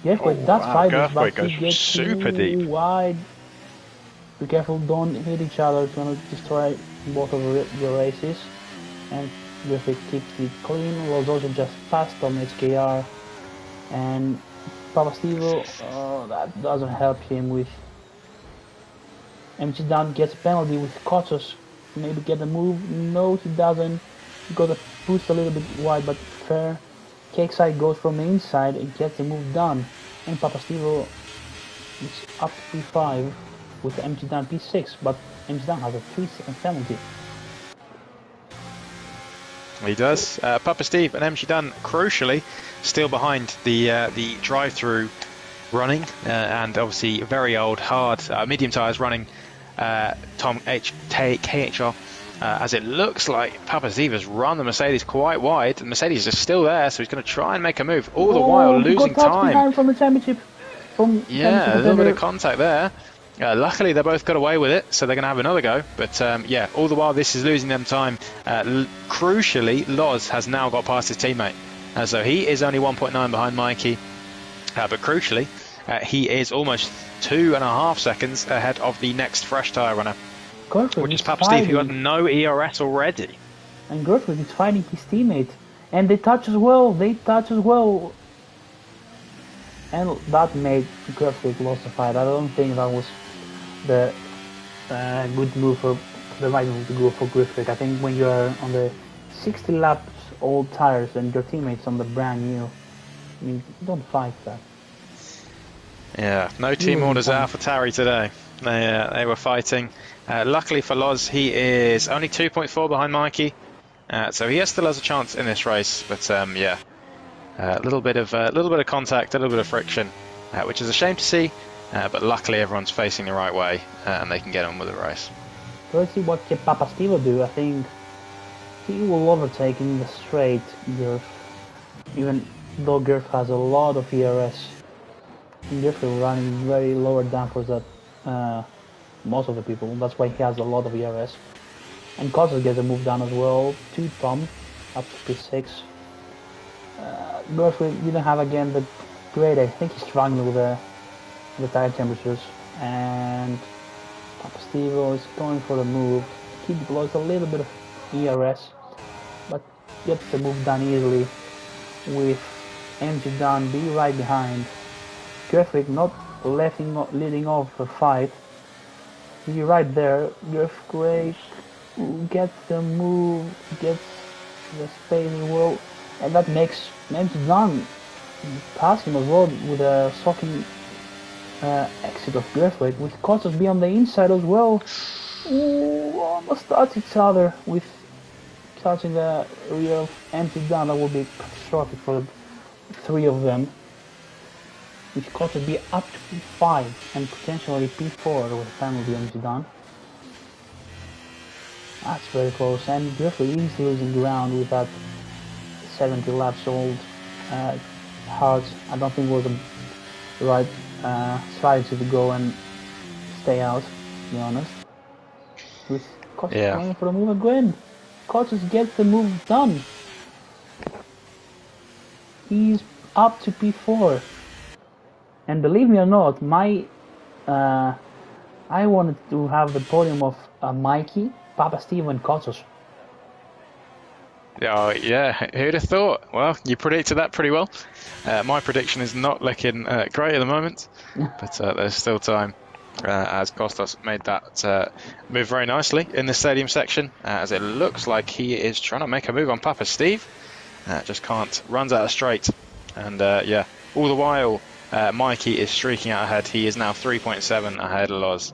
Girthquake does fight this, but he gets super too deep. wide. Be careful, don't hit each other. It's gonna destroy both of the races. And Girthquake keeps it clean. Was also just fast on HKR. And Papa Steve, that doesn't help him with. MG Down gets a penalty with Kotos. Maybe get the move. No, he doesn't. He got a push a little bit wide, but fair. Cakeside goes from the inside and gets the move done. And Papa Steve is up to P5 with MG Down P6, but MG Down has a 3-second penalty. He does. Papa Steve and MG Dunn, crucially, still behind the drive-through running, and obviously very old, hard, medium tyres running. Tom KHR, as it looks like Papa Steve has run the Mercedes quite wide. The Mercedes is still there, so he's going to try and make a move, all the while losing time. From the championship. Yeah, a little bit of contact there. Luckily, they both got away with it, so they're going to have another go. But yeah, all the while this is losing them time. Crucially, Loz has now got past his teammate, so he is only 1.9 behind Mikey. But crucially, he is almost 2.5 seconds ahead of the next fresh tyre runner, which is Papa Steve, who had no ERS already. And Girthquake is fighting his teammate, and they touch as well. and that made Griffith lost the fight. I don't think that was the good move for the right move to go for Griffith. I think when you are on the 60 laps old tires and your teammates on the brand new, you don't fight that. Yeah, no team orders at AlphaTauri today. They were fighting. Luckily for Loz, he is only 2.4 behind Mikey, so he still has a chance in this race. But yeah, a little bit of contact, a little bit of friction, which is a shame to see. But luckily, everyone's facing the right way, and they can get on with the race. Let's see what Papa Steve will do. I think he will overtake in the straight Gerf, even though Gerf has a lot of ERS. Gerf is running very lower downforce than most of the people. That's why he has a lot of ERS. And Costas gets a move down as well. 2 Tom, up to P6. Gerf didn't have again the grade. I think he's struggling with the tire temperatures. And Papa Steve is going for the move. He deploys a little bit of ERS, but gets the move done easily with MG down, be right behind. Griffith not leading off the fight. He right there. Griff great, gets the move, gets the space as well, and that makes MG down pass him as well with a shocking exit of Griffith, with Costas be on the inside as well. Ooh, almost touch each other with touching the rear of empty down. That would be catastrophic for the 3 of them. Which Costas be up to P5 and potentially P4 with penalty empty down. That's very close, and Griffith is losing ground with that 70 laps old Hearts. I don't think it was the right strategy to go and stay out, to be honest. With Costas going for the move again. Costas gets the move done. He's up to P4. And believe me or not, I wanted to have the podium of Mikey, Papa Steve, and Costas. Oh, yeah, who'd have thought? Well, you predicted that pretty well. My prediction is not looking great at the moment, but there's still time, as Costas made that move very nicely in the stadium section, as it looks like he is trying to make a move on Papa Steve. Just can't, runs out of straight. And yeah, all the while, Mikey is streaking out ahead. He is now 3.7 ahead of Loz.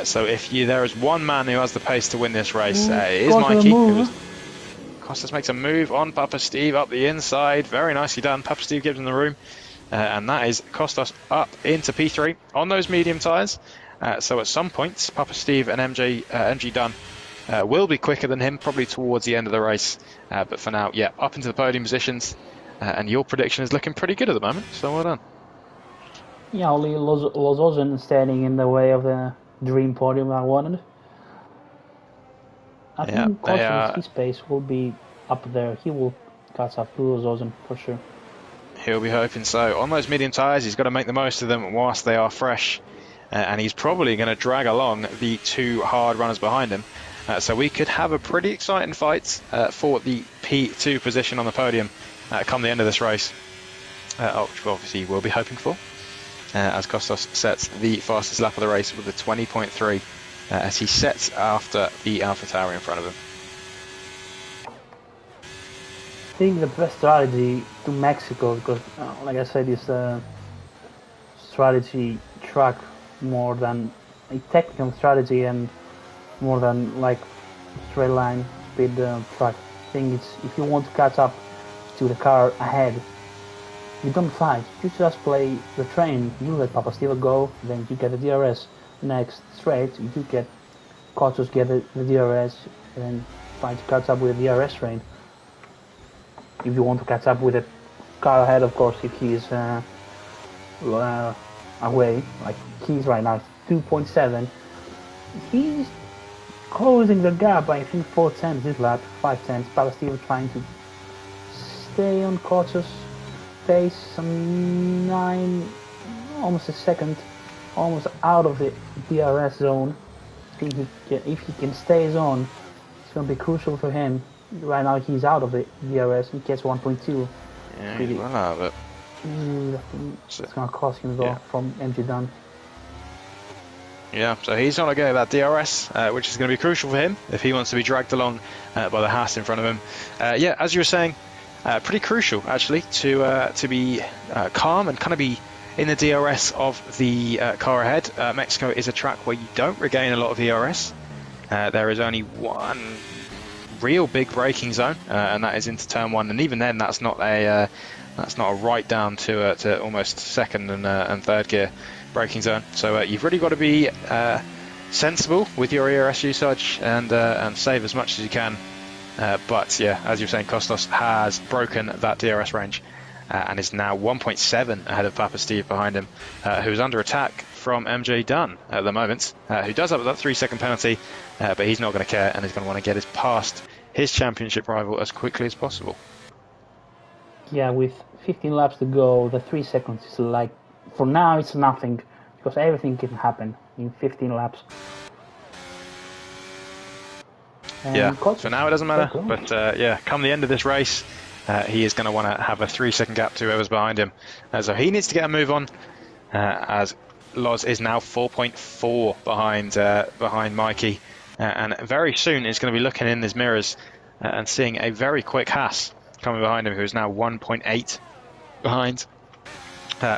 So if there is one man who has the pace to win this race, it is Mikey. Costas makes a move on Papa Steve up the inside. Very nicely done. Papa Steve gives him the room. And that is Costas up into P3 on those medium tyres. So at some points, Papa Steve and MG Dunn will be quicker than him, probably towards the end of the race. But for now, yeah, up into the podium positions. And your prediction is looking pretty good at the moment. So well done. Yeah, only Lozozen standing in the way of the dream podium I wanted. I think Costas, his pace will be up there. He will catch up to Lozozen for sure. He'll be hoping so. On those medium tyres, he's got to make the most of them whilst they are fresh. And he's probably going to drag along the 2 hard runners behind him. So we could have a pretty exciting fight for the P2 position on the podium come the end of this race. Which obviously we'll be hoping for. As Costas sets the fastest lap of the race with a 20.3 as he sets after the AlphaTauri in front of him. I think the best strategy to Mexico, because like I said, it's a strategy track more than a technical strategy and more than like straight line speed track. I think it's, if you want to catch up to the car ahead, you don't fight, you just play the train. You let Papa Steve go, then you get the DRS. Next straight, you get Costas get the DRS, and then try to catch up with the DRS train. If you want to catch up with the car ahead, of course, if he's away, like he's right now, 2.7, he's closing the gap by I think 4 tenths this lap, 5 tenths. Papa Steve trying to stay on Costas' pace, some 9, almost a second, almost out of the DRS zone. I think if he can stay on, it's going to be crucial for him. Right now he's out of the DRS, he gets 1.2. Yeah, he's well out of it. I think it's going to cost him though from MG Dunn. Yeah, so he's not going to go that DRS, which is going to be crucial for him if he wants to be dragged along by the Haas in front of him. Yeah, as you were saying, pretty crucial actually to be calm and kind of be in the DRS of the car ahead. Mexico is a track where you don't regain a lot of DRS. There is only one real big braking zone, and that is into turn 1, and even then that's not a right down to almost second and third gear braking zone. So you've really got to be sensible with your ERS usage and save as much as you can. But yeah, as you're saying, Costos has broken that DRS range and is now 1.7 ahead of Papa Steve behind him, who's under attack from MJ Dunn at the moment, who does have that 3-second penalty, but he's not going to care and is going to want to get past his championship rival as quickly as possible. Yeah, with 15 laps to go, the 3 seconds is like, for now it's nothing, because everything can happen in 15 laps. And yeah, for now it doesn't matter, but yeah, come the end of this race, he is going to want to have a 3-second gap to whoever's behind him. So he needs to get a move on, as Loz is now 4.4 behind Mikey, and very soon is going to be looking in his mirrors and seeing a very quick Haas coming behind him, who is now 1.8 behind,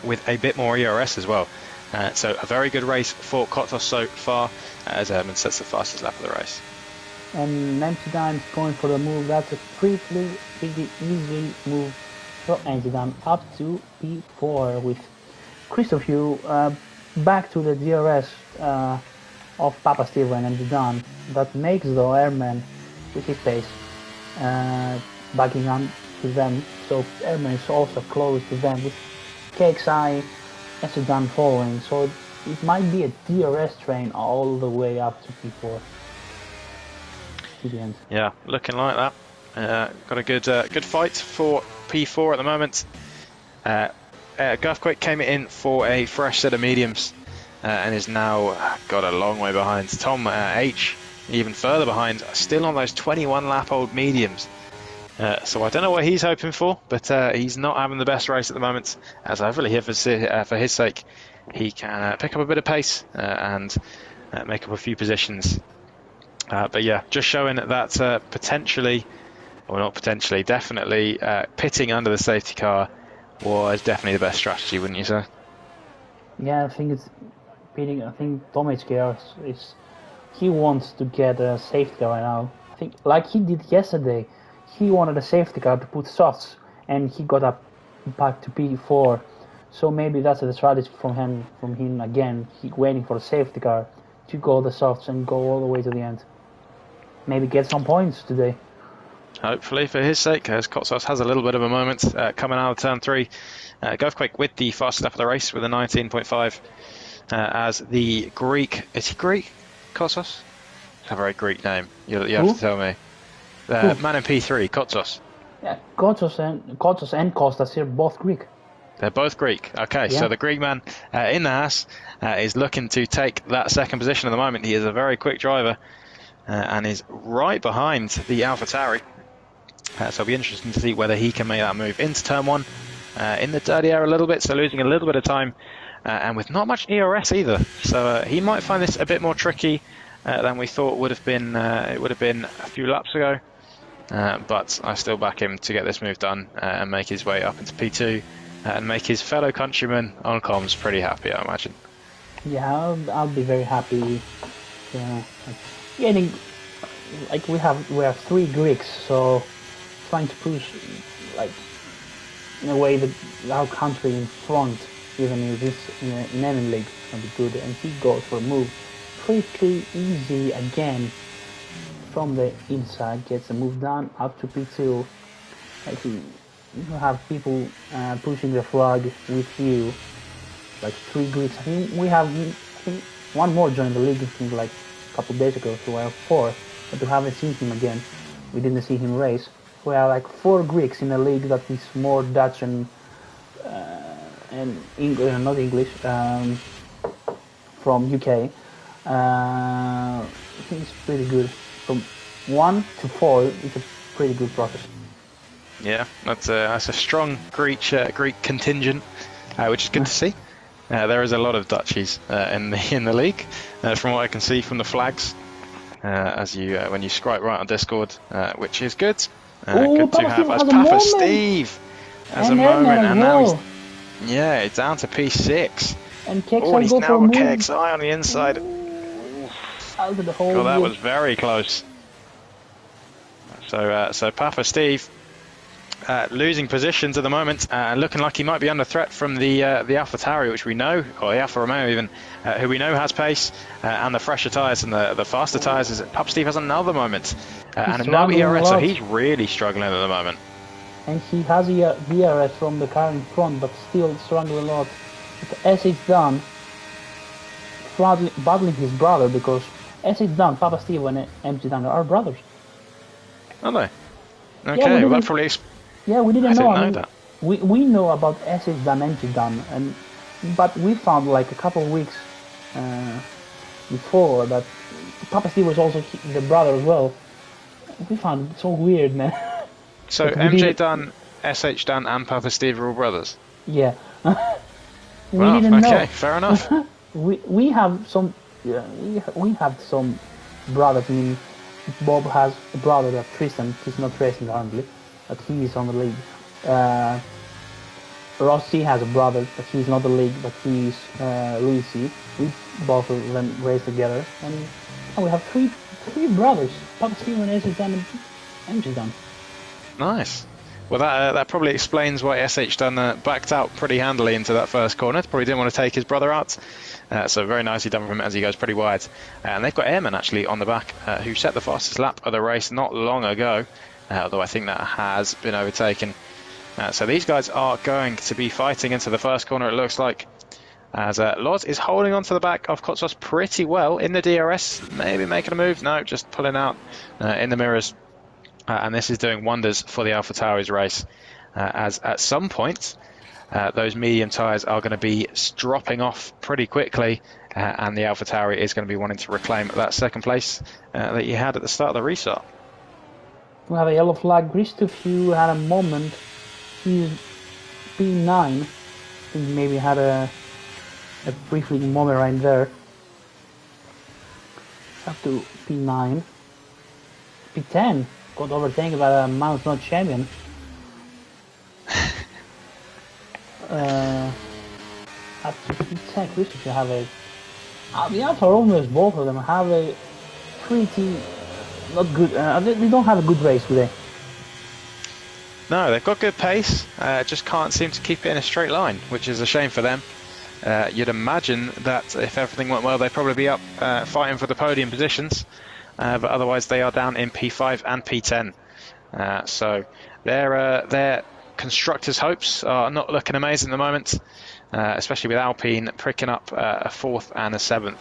with a bit more ERS as well. So a very good race for Kotos so far, as Herman sets the fastest lap of the race. And Amsterdam is going for the move. That's a pretty easy move for Amsterdam up to P4 with Christopher back to the DRS of Papa Steve and Amsterdam. That makes the Airman with his pace backing on to them. So Airman is also close to them with KXI Amsterdam following. So it might be a DRS train all the way up to P4. Yeah, looking like that. Got a good fight for P4 at the moment. Guffquick came in for a fresh set of mediums and is now got a long way behind. Tom H, even further behind, still on those 21 lap old mediums. So I don't know what he's hoping for, but he's not having the best race at the moment. As hopefully here for his sake, he can pick up a bit of pace and make up a few positions. But yeah, just showing that potentially, or not potentially, definitely pitting under the safety car was definitely the best strategy, wouldn't you say? Yeah, I think it's pitting. I think Tomic is he wants to get a safety car right now. I think like he did yesterday, he wanted a safety car to put softs, and he got up back to P4. So maybe that's the strategy from him again. He waiting for the safety car to go the softs and go all the way to the end. Maybe get some points today. Hopefully for his sake, as Kotsos has a little bit of a moment coming out of turn 3. Guffquick with the fastest lap of the race with a 19.5 as the Greek. Is he Greek? Kotsos? It's a very Greek name. You have to tell me. Man in P3, Kotsos. Yeah, Kotsos and Kostas are both Greek. They're both Greek. Okay, yeah. So the Greek man in the Haas is looking to take that second position at the moment. He is a very quick driver. And is right behind the AlphaTauri. So it'll be interesting to see whether he can make that move into turn 1 in the dirty air a little bit, so losing a little bit of time and with not much ERS either. So he might find this a bit more tricky than we thought would have been. It would have been a few laps ago, but I still back him to get this move done and make his way up into P2 and make his fellow countrymen on comms pretty happy, I imagine. Yeah, I'll be very happy. Yeah. Getting like we have 3 Greeks, so trying to push like in a way that our country in front, even in this in any league, can be good. And he goes for a move pretty easy again from the inside, gets a move done up to P2. Like you have people pushing the flag with you, like 3 Greeks. I think we have one more joined the league. I think like couple days ago, so I have 4, but we haven't seen him again. We didn't see him race. We are like 4 Greeks in a league that is more Dutch and English, not English, from UK. I think it's pretty good. From 1 to 4, it's a pretty good process. Yeah, that's a strong Greek contingent, which is good to see. There is a lot of Dutchies in the league, from what I can see from the flags. As you when you scroll right on Discord, which is good. Good to have as Papa Steve as a moment, and now he's down to P6. And KXI and he's go now for a got move. KXI on the inside. Out of the hole. Oh, that was very close. So Papa Steve losing positions at the moment, looking like he might be under threat from the AlphaTauri, which we know, or the Alfa Romeo even, who we know has pace, and the fresher tyres and the faster tyres. Papa Steve has another moment, and no ERS, so he's really struggling at the moment. And he has ERS from the car in front, but still struggling a lot. As it's done, battling his brother, because as it's done, Papa Steve and MG Done are brothers. Are they? Okay, well, that probably. Yeah, we didn't know. I mean, that. We know about SS done, MG done, but we found like a couple of weeks before that Papa Steve was also the brother as well. We found it so weird, man. So MJ Dunn, SH Dunn, and Papa Steve are all brothers. Yeah. We well, didn't know. Okay, fair enough. we have some we have some brothers. I mean, Bob has a brother that Tristan. He's not racing currently, but he is on the league. Rossi has a brother, but he's not the league, but he's Louis C. We both of them race together, and we have three brothers: Papa Steve and SH Dunn and MJ Dunn. Nice. Well, that probably explains why SH Dunn backed out pretty handily into that first corner. Probably didn't want to take his brother out. So very nicely done from him as he goes pretty wide. And they've got Airman actually on the back, who set the fastest lap of the race not long ago, although I think that has been overtaken. So these guys are going to be fighting into the first corner, it looks like. As Loz is holding on to the back of Kotsos pretty well in the DRS. Maybe making a move. No, just pulling out in the mirrors. And this is doing wonders for the AlphaTauri's race, as at some point those medium tyres are going to be dropping off pretty quickly, and the AlphaTauri is going to be wanting to reclaim that second place that you had at the start of the restart. We have a yellow flag. Christophe had a moment. He's P9. I think maybe had a briefly moment right there. Up to P9. P10. Got overtaken by a Mount Not champion. Up to P10, Christopher have a. The Alfa Romeos, both of them have a pretty not good. They don't have a good race today. No, they've got good pace. Just can't seem to keep it in a straight line, which is a shame for them. You'd imagine that if everything went well, they'd probably be up fighting for the podium positions. But otherwise they are down in P5 and P10. So their constructors' hopes are not looking amazing at the moment, especially with Alpine pricking up a 4th and a 7th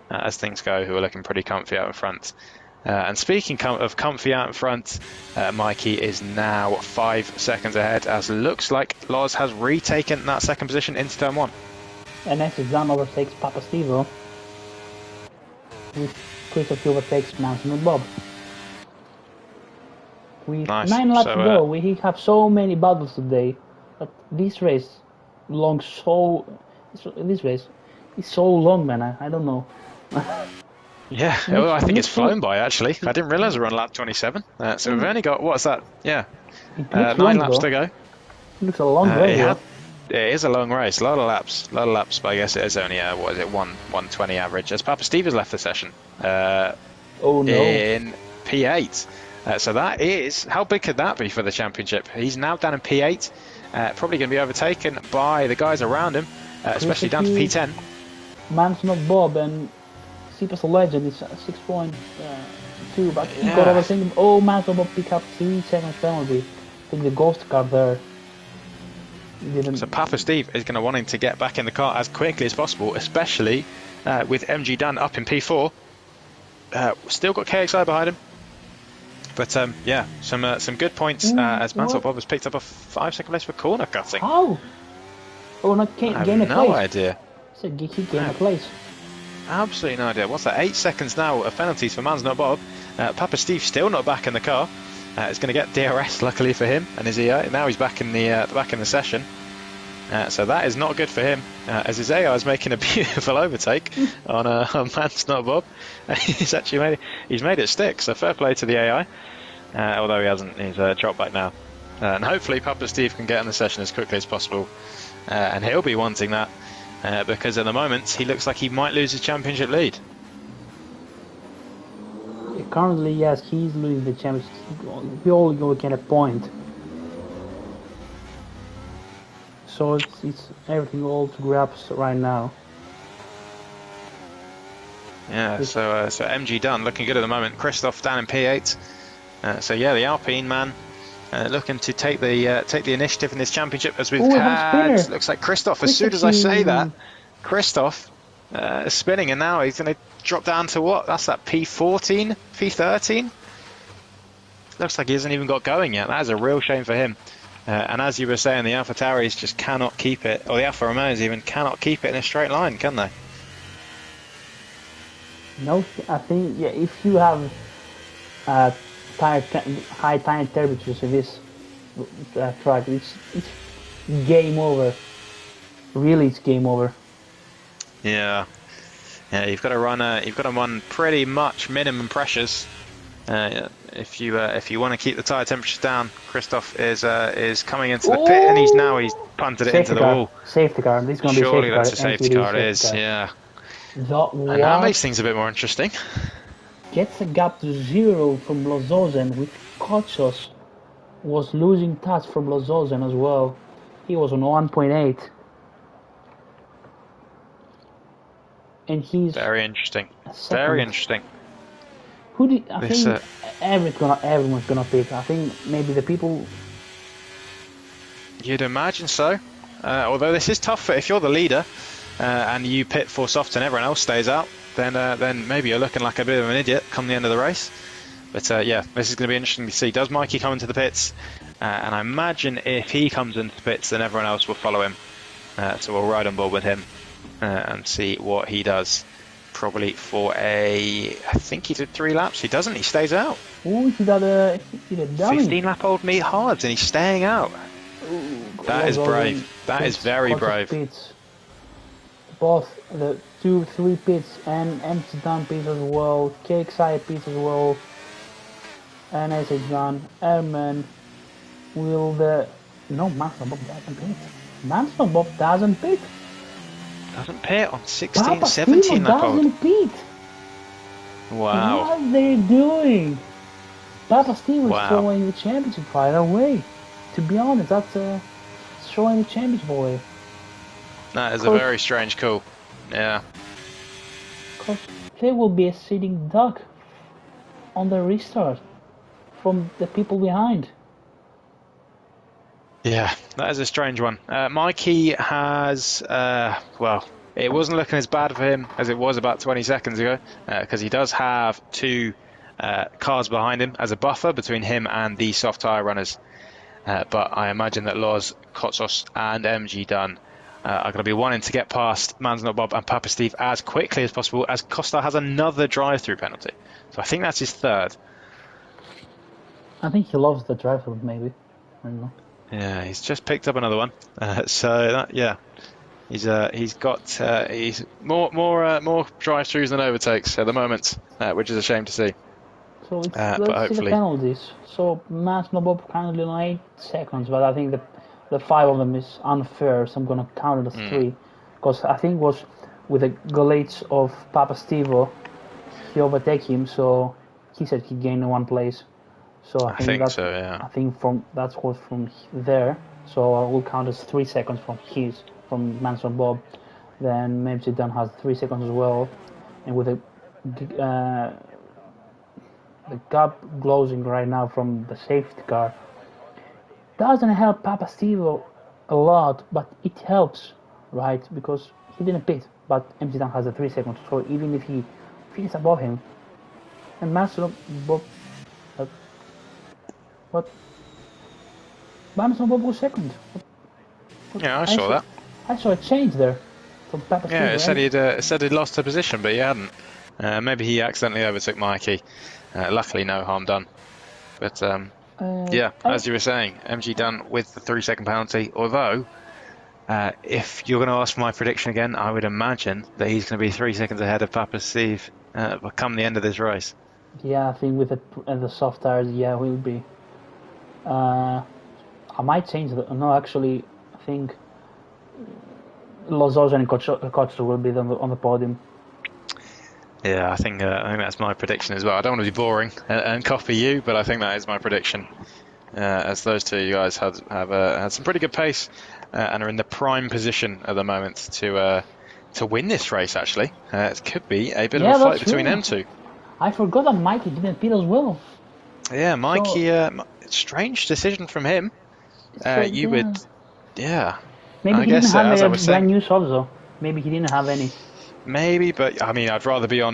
as things go, who are looking pretty comfy out in front. And speaking of comfy out in front, Mikey is now 5 seconds ahead, as it looks like Loz has retaken that second position into turn 1. And next is Zan overtakes Papa Stevo. Christopher overtakes Manson and Bob. With nice. 9 laps to go, we have so many battles today, but this race this race is so long, man. I don't know. Yeah, well, I think it's flown by actually. I didn't realise we're on lap 27. So we've only got, what's that? Yeah, 9 laps to go. It looks a long race. It is a long race, a lot of laps, but I guess it is only 120 average. As Papa Steve has left the session in P8. So that is, how big could that be for the championship? He's now down in P8, probably going to be overtaken by the guys around him, especially down to P10. Man's not Bob, and Cepas a legend is 6.2, but he got overtaken. Oh, Man's not Bob pick up 3 seconds penalty. I think the ghost car there. So Papa Steve is going to want him to get back in the car as quickly as possible, especially with MG Dunn up in P4. Still got KXI behind him. But yeah, some good points as Mansell Bob has picked up a 5-second place for corner cutting. How? Oh, not gain a place. No idea. I said he gained a place. Absolutely no idea. What's that? 8 seconds now of penalties for Mansell Bob. Papa Steve still not back in the car. It's going to get DRS, luckily for him and his EI. Now he's back in the session. So that is not good for him, as his AI is making a beautiful overtake on Man's Not Bob. He's made it stick. So fair play to the AI, although he hasn't. He's dropped back now, and hopefully Papa Steve can get in the session as quickly as possible, and he'll be wanting that because at the moment he looks like he might lose his championship lead. Currently, yes, he's losing the championship. We all go get a point. So it's everything all to grabs right now. Yeah, so MG done, looking good at the moment. Christoph down in P8. So yeah, the Alpine man looking to take the initiative in this championship, as we've had. Looks like Christoph. As soon as I say that, Christoph is spinning, and now he's going to drop down to what? That's that P14, P13. Looks like he hasn't even got going yet. That is a real shame for him. And as you were saying, the AlphaTauris just cannot keep it, or the Alfa Romeos even cannot keep it in a straight line, can they? No, I think if you have high tire temperatures in this track, it's game over. Really, it's game over. Yeah, you've got to run pretty much minimum pressures. If you want to keep the tyre temperatures down. Christoph is coming into the pit, and he's punted it into the wall. Safety car. This is going to be a safety car. Surely that's a safety car. It is, yeah. And that makes things a bit more interesting. Gets a gap to 0 from Lozozen, with Kochos was losing touch from Lozozen as well. He was on 1.8. And he's very interesting. Very interesting. I think everyone's gonna pick. I think maybe the people. You'd imagine so. Although this is tough if you're the leader and you pit for soft and everyone else stays out, then maybe you're looking like a bit of an idiot come the end of the race. But yeah, this is going to be interesting to see. Does Mikey come into the pits? And I imagine if he comes into the pits, then everyone else will follow him. So we'll ride on board with him and see what he does. Probably for I think he did 3 laps. He doesn't. He stays out. Oh, he did a dummy. 15-lap-old meat hards, and he's staying out. Ooh, that is brave. That is very brave. Pits. Both the 2-3 pits and Amsterdam pits as well. KXI pits as well. And as it's done, Airman will Manson Bob doesn't pit. Manson Bob doesn't pit. Doesn't pit on 16, Papa 17 lap old. Doesn't pit. Wow. What are they doing? Papa Steve was throwing the championship right away. To be honest, that's throwing the championship away. That is a very strange call. Yeah. Because there will be a sitting duck on the restart from the people behind. Yeah, that is a strange one. Mikey has, it wasn't looking as bad for him as it was about 20 seconds ago, because he does have 2 cars behind him as a buffer between him and the soft tyre runners. But I imagine that Loz, Kotsos and MG Dunn are going to be wanting to get past Man's Not Bob and Papa Steve as quickly as possible, as Costa has another drive-through penalty. So I think that's his 3rd. I think he loves the drive-through, maybe. I don't know. Yeah, he's just picked up another one. He's got more drive-throughs than overtakes at the moment, which is a shame to see. So let's see the penalties. So Man's Not Bob currently on 8 seconds, but I think the 5 of them is unfair, so I'm gonna count it as 3, because I think it was with the glitch of Papa Stevo, he overtake him, so he said he gained 1 place. So I think so, yeah. I think that was from there. So I will count as 3 seconds from Man's Not Bob. Then maybe Dunn has 3 seconds as well, and with the gap closing right now from the safety car, doesn't help Papa Stevo a lot, but it helps, right? Because he didn't pit, but MC Dunn has the 3 seconds. So even if he finishes above him, and Man's Not Bob. What? Man's Not Bob was 2nd. Yeah, I saw that. I saw a change there from Papa Steve. Yeah, it said he'd lost a position, but he hadn't. Maybe he accidentally overtook Mikey. Luckily, no harm done. But Yeah, as you were saying, MG done with the 3-second penalty. Although, if you're going to ask for my prediction again, I would imagine that he's going to be 3 seconds ahead of Papa Steve come the end of this race. Yeah, I think with the soft tires, yeah, will be. I might change the. No, actually, I think Lozos and Koch will be on the podium. Yeah, I think that's my prediction as well. I don't want to be boring and copy you, but I think that is my prediction. As those two you guys have had some pretty good pace and are in the prime position at the moment to win this race. Actually, it could be a bit of a fight between them two. I forgot that Mikey didn't pit as well. Yeah, Mikey. Strange decision from him. Would, yeah. Maybe he didn't have a brand new softs though. Maybe he didn't have any. Maybe, but I mean, I'd rather be on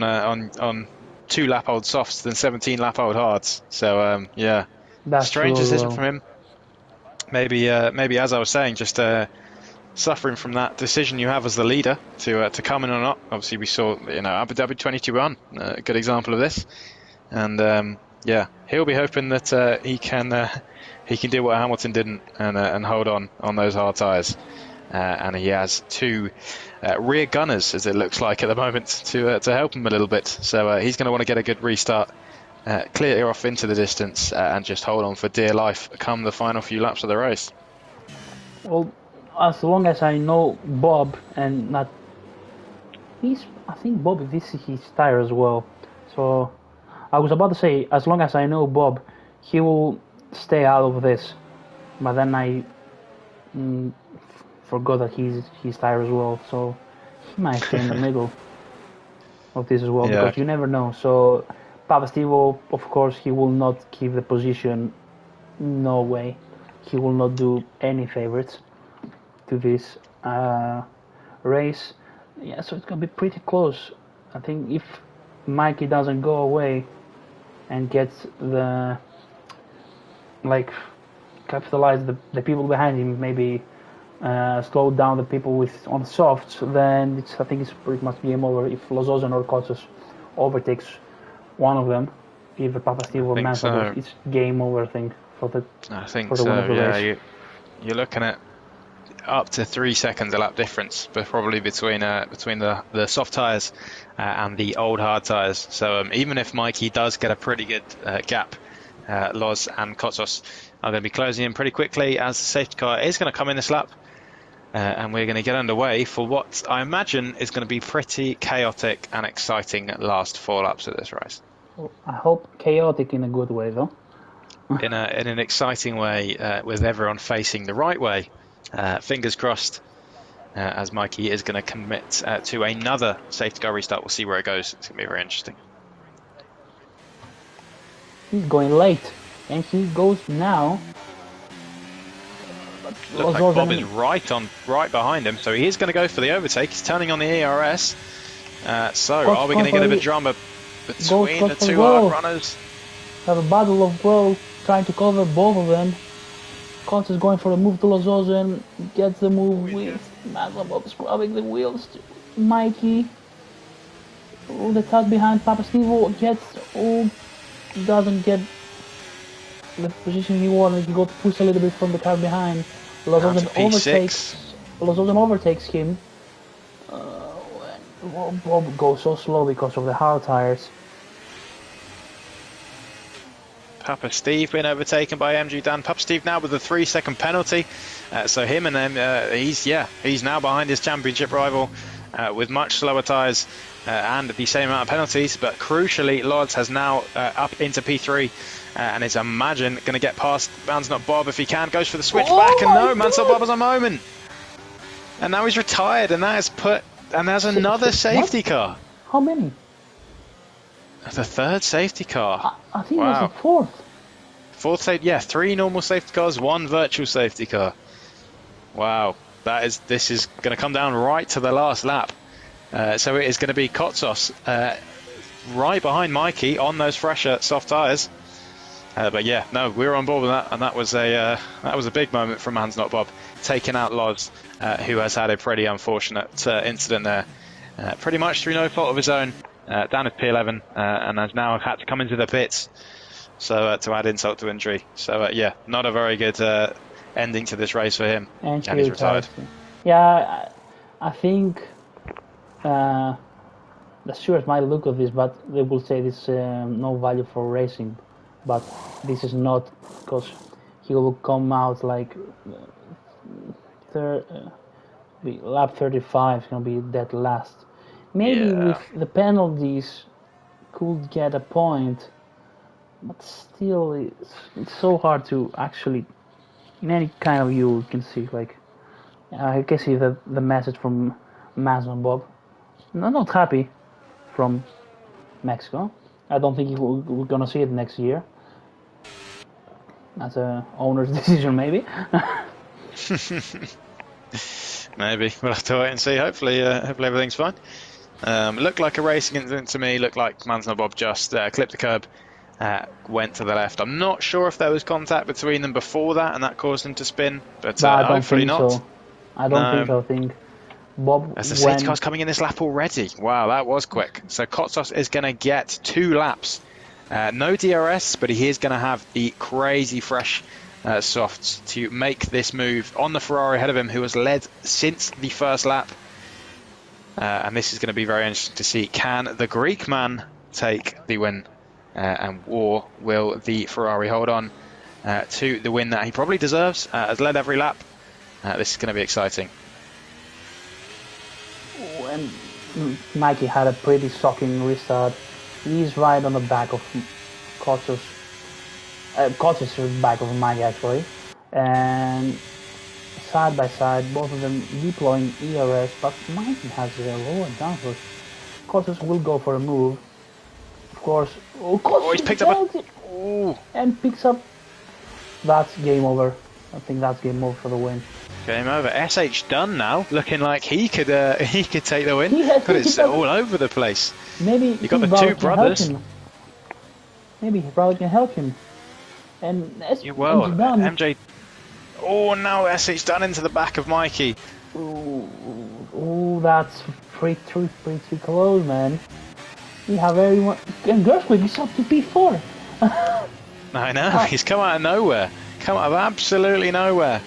2-lap-old softs than 17-lap-old hards. So yeah, that's strange decision from him. Maybe as I was saying, just suffering from that decision you have as the leader to come in or not. Obviously, we saw Abu Dhabi 2021, a good example of this, and yeah, he'll be hoping that he can do what Hamilton didn't and hold on those hard tyres. And he has two rear gunners, as it looks like at the moment, to help him a little bit. So he's going to want to get a good restart, clear off into the distance, and just hold on for dear life come the final few laps of the race. Well, as long as I know Bob and not... I think Bob visits his tire as well. So I was about to say, as long as I know Bob, he will stay out of this. But then I... forgot that he's tired as well, so he might stay in the middle of this as well, because you never know. So Papa Steve, of course, he will not keep the position. No way. He will not do any favorites to this race. Yeah, so it's gonna be pretty close. I think if Mikey doesn't go away and gets capitalize the people behind him, maybe slow down the people on the softs, then I think it's pretty much game over. If Lozos or Kotzos overtakes one of them, either Papa Steve or Mansell, it's game over. I think for the race. You're looking at up to 3 seconds a lap difference, but probably between the soft tyres and the old hard tyres. So even if Mikey does get a pretty good gap, Loz and Kotzos are going to be closing in pretty quickly, as the safety car is going to come in this lap. And we're going to get underway for what I imagine is going to be pretty chaotic and exciting last 4 laps of this race. Well, I hope chaotic in a good way, though. in an exciting way, with everyone facing the right way. Fingers crossed, as Mikey is going to commit to another safety car restart. We'll see where it goes. It's going to be very interesting. He's going late, and he goes now. Looks like Bob is right behind him, so he is going to go for the overtake. He's turning on the ERS. Are we going to get a bit of drama between the two hard runners? Have a battle of world trying to cover both of them. Cox is going for a move to Lozozen, gets the move with Bob scrubbing the wheels. Mikey, the cut behind Papa Steve doesn't get the position he wanted. He got pushed a little bit from the car behind. Lozozen overtakes him. Bob goes so slow because of the hard tires. Papa Steve being overtaken by MG Dan. Papa Steve now with a 3-second penalty. So him and them, he's now behind his championship rival with much slower tyres and the same amount of penalties. But crucially, Lods has now up into P3 and is, imagine, going to get past Mansell Bob if he can. Goes for the switchback, and no, Mansell Bob has a moment. And now he's retired, and that is and there's another safety car. How many? The third safety car. I think it was the fourth. Fourth safety, yeah. 3 normal safety cars, 1 virtual safety car. Wow, this is going to come down right to the last lap. So it is going to be Kotzos right behind Mikey on those fresher soft tyres. But yeah, no, we were on board with that, and that was a big moment from Hans Not Bob, taking out Loz, who has had a pretty unfortunate incident there, pretty much through no fault of his own, down at P11, and has now had to come into the pits So to add insult to injury. So yeah, not a very good ending to this race for him. And he's retired. Yeah, I think the stewards might look at this, but they will say this no value for racing. But this is not, because he will come out like lap 35 is going to be dead last. Maybe with the penalties could get a point, but still it's so hard to actually, in any kind of view, you can see, like, I can see the message from Mazda and Bob. Not happy from Mexico. I don't think we're gonna see it next year. That's a owner's decision, maybe. Maybe we'll have to wait and see. Hopefully everything's fine. Looked like a racing incident to me. Looked like Mansell Bob just clipped the curb, went to the left. I'm not sure if there was contact between them before that and that caused him to spin, but hopefully not. So. I don't think so. I think Bob. As the safety car's coming in this lap already. Wow, that was quick. So Kotsos is going to get 2 laps. No DRS, but he is going to have the crazy fresh softs to make this move on the Ferrari ahead of him, who has led since the first lap. And this is going to be very interesting to see. Can the Greek man take the win? Or will the Ferrari hold on to the win that he probably deserves? Has led every lap. This is going to be exciting. When Mikey had a pretty shocking restart, he's right on the back of Kotsos. Kotsos is back of Mikey actually, and side by side, both of them deploying ERS, but Mikey has a lower downforce. Kotsos will go for a move. Of course, he's picked up and picks up. That's game over. I think that's game over for the win. Game over. SH done now, looking like he could take the win. But it's all over the place. Maybe you got the 2 brothers. Maybe his brother can help him. And MJ. Oh, now SH done into the back of Mikey. Ooh, that's pretty close, man. We have everyone. And Gershwin is up to P4. I know. He's come out of nowhere. Come out of absolutely nowhere.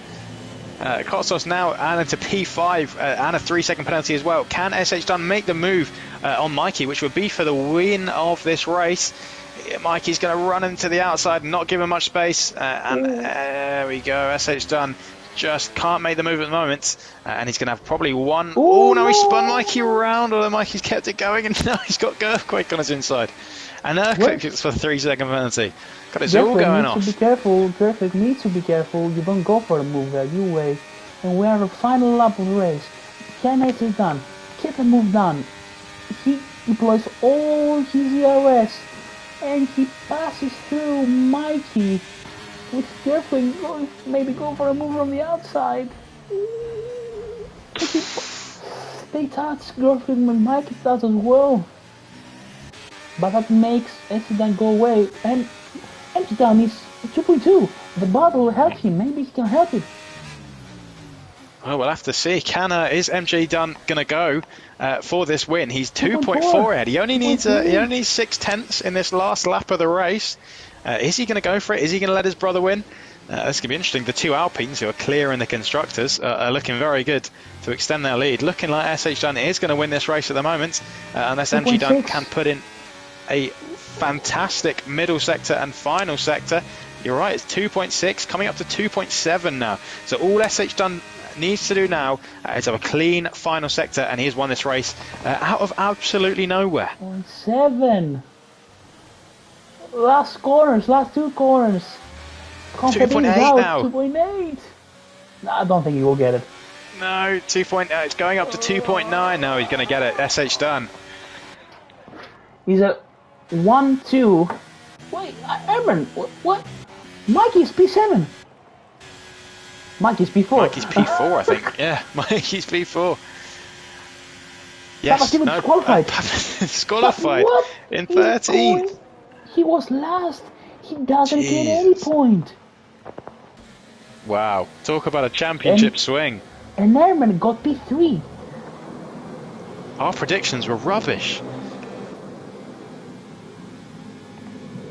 Kotsos now and into P5 and a 3-second penalty as well. Can SH Dunn make the move on Mikey, which would be for the win of this race? Mikey's going to run into the outside and not give him much space. And there we go. SH Dunn just can't make the move at the moment. And he's going to have probably one. Oh, no, he spun Mikey around, although Mikey's kept it going. And now he's got Earthquake on his inside. And Earthquake is for 3-second penalty. God, it's all going off. Be careful. Perfect needs to be careful. You don't go for the move there. You wait. And we are the final lap of the race. Can it done? Get the move done. He deploys all his ERS. And he passes through Mikey. With Gerfling maybe go for a move from the outside. They touch Gerfling and Mikey does as well. But that makes Esteban go away, and Esteban is 2.2. The bottle will help him. Maybe he can help it. Well, we'll have to see. Is MJ Dunn going to go for this win? He's 2.4 ahead. He only needs 6/10 in this last lap of the race. Is he going to go for it? Is he going to let his brother win? This is going to be interesting. The 2 Alpines, who are clear in the constructors, are looking very good to extend their lead. Looking like SH Dunn is going to win this race at the moment, unless MG Dunn can put in a fantastic middle sector and final sector. You're right, it's 2.6 coming up to 2.7 now. So all SH Dunn needs to do now is have a clean final sector, and he has won this race out of absolutely nowhere. 0.7. Last 2 corners. 2.8 now. 2.8. No, I don't think he will get it. No, 2.8. It's going up to 2.9 now. He's going to get it. SH Dunn. He's a 1-2. Wait, Herman, what? Mikey's P7. Mikey's P4. Mikey's P4, I think. Yeah, Mikey's P4. Yes, no, qualified. Disqualified in 13th. He was last. He doesn't get any point. Wow, talk about a championship swing. And Herman got P3. Our predictions were rubbish.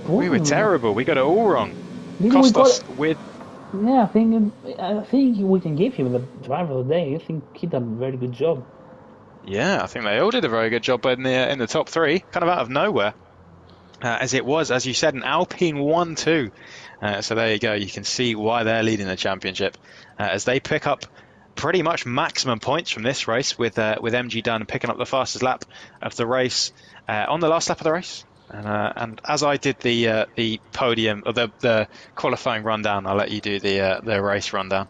We were terrible. We got it all wrong. Didn't we Cost got? us with. Yeah, I think we can give him the driver of the day. I think he done a very good job. Yeah, I think they all did a very good job in the top three, kind of out of nowhere. As it was, as you said, an Alpine 1-2. So there you go. You can see why they're leading the championship as they pick up pretty much maximum points from this race with MG Dunn picking up the fastest lap of the race on the last lap of the race. And as I did the podium or the qualifying rundown, I'll let you do the race rundown.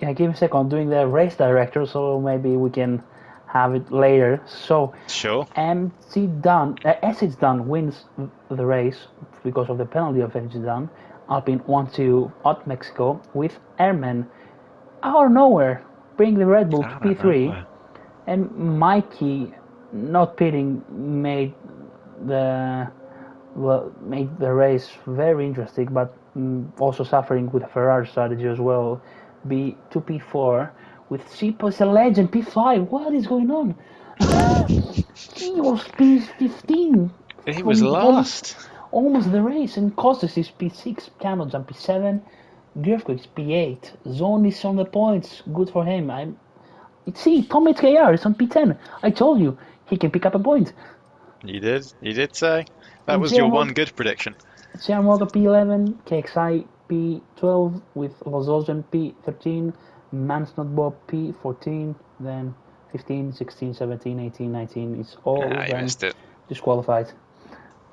Yeah, give me a second. I'm doing the race director, so maybe we can have it later. So, Sure. SH Dunn wins the race because of the penalty of SH Dunn. Alpine 1-2 at Mexico with Airman out of nowhere bring the Red Bull to P3, and Mikey not pitting made the race very interesting, but also suffering with a Ferrari strategy as well. Be to P4 with Sipo is a legend. P5. What is going on? He was P15. He was last. Almost the race, and Costas is P6. Cannons on P7. Grifko is P8. Zone is on the points. Good for him. See, Tom HKR is on P10. I told you he can pick up a point. You did. You did say. That was your one good prediction. Sierra P11, KXI P12 with Lozogen P13, Mansnot P14, then 15, 16, 17, 18, 19. It's all disqualified.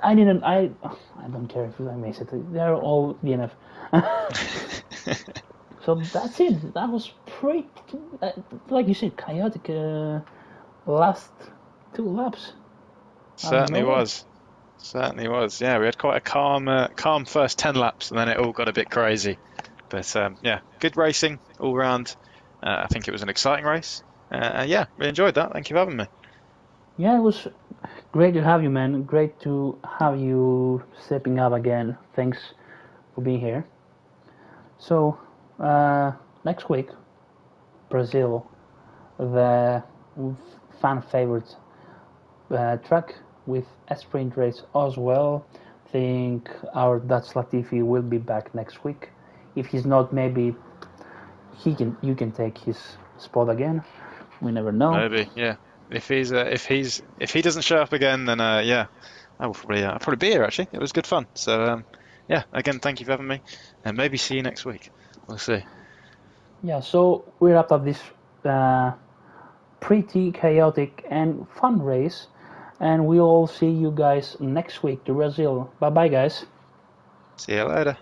I don't care if I miss it. They're all DNF. So that's it. That was pretty, like you said, chaotic last 2 laps. Certainly was. Certainly was. Yeah, we had quite a calm first 10 laps, and then it all got a bit crazy. But yeah, good racing all round. I think it was an exciting race. Yeah, we enjoyed that. Thank you for having me. Yeah, it was great to have you, man. Great to have you stepping up again. Thanks for being here. So, next week, Brazil, the fan favorite track with a sprint race as well. Think our Dutch Latifi will be back next week. If he's not, maybe you can take his spot again. We never know. Maybe, yeah. If he doesn't show up again, then yeah, I'll probably be here actually. It was good fun. So yeah, again, thank you for having me, and maybe see you next week. We'll see. Yeah, so we wrapped up this pretty chaotic and fun race, and we'll see you guys next week to Brazil. Bye bye, guys. See you later.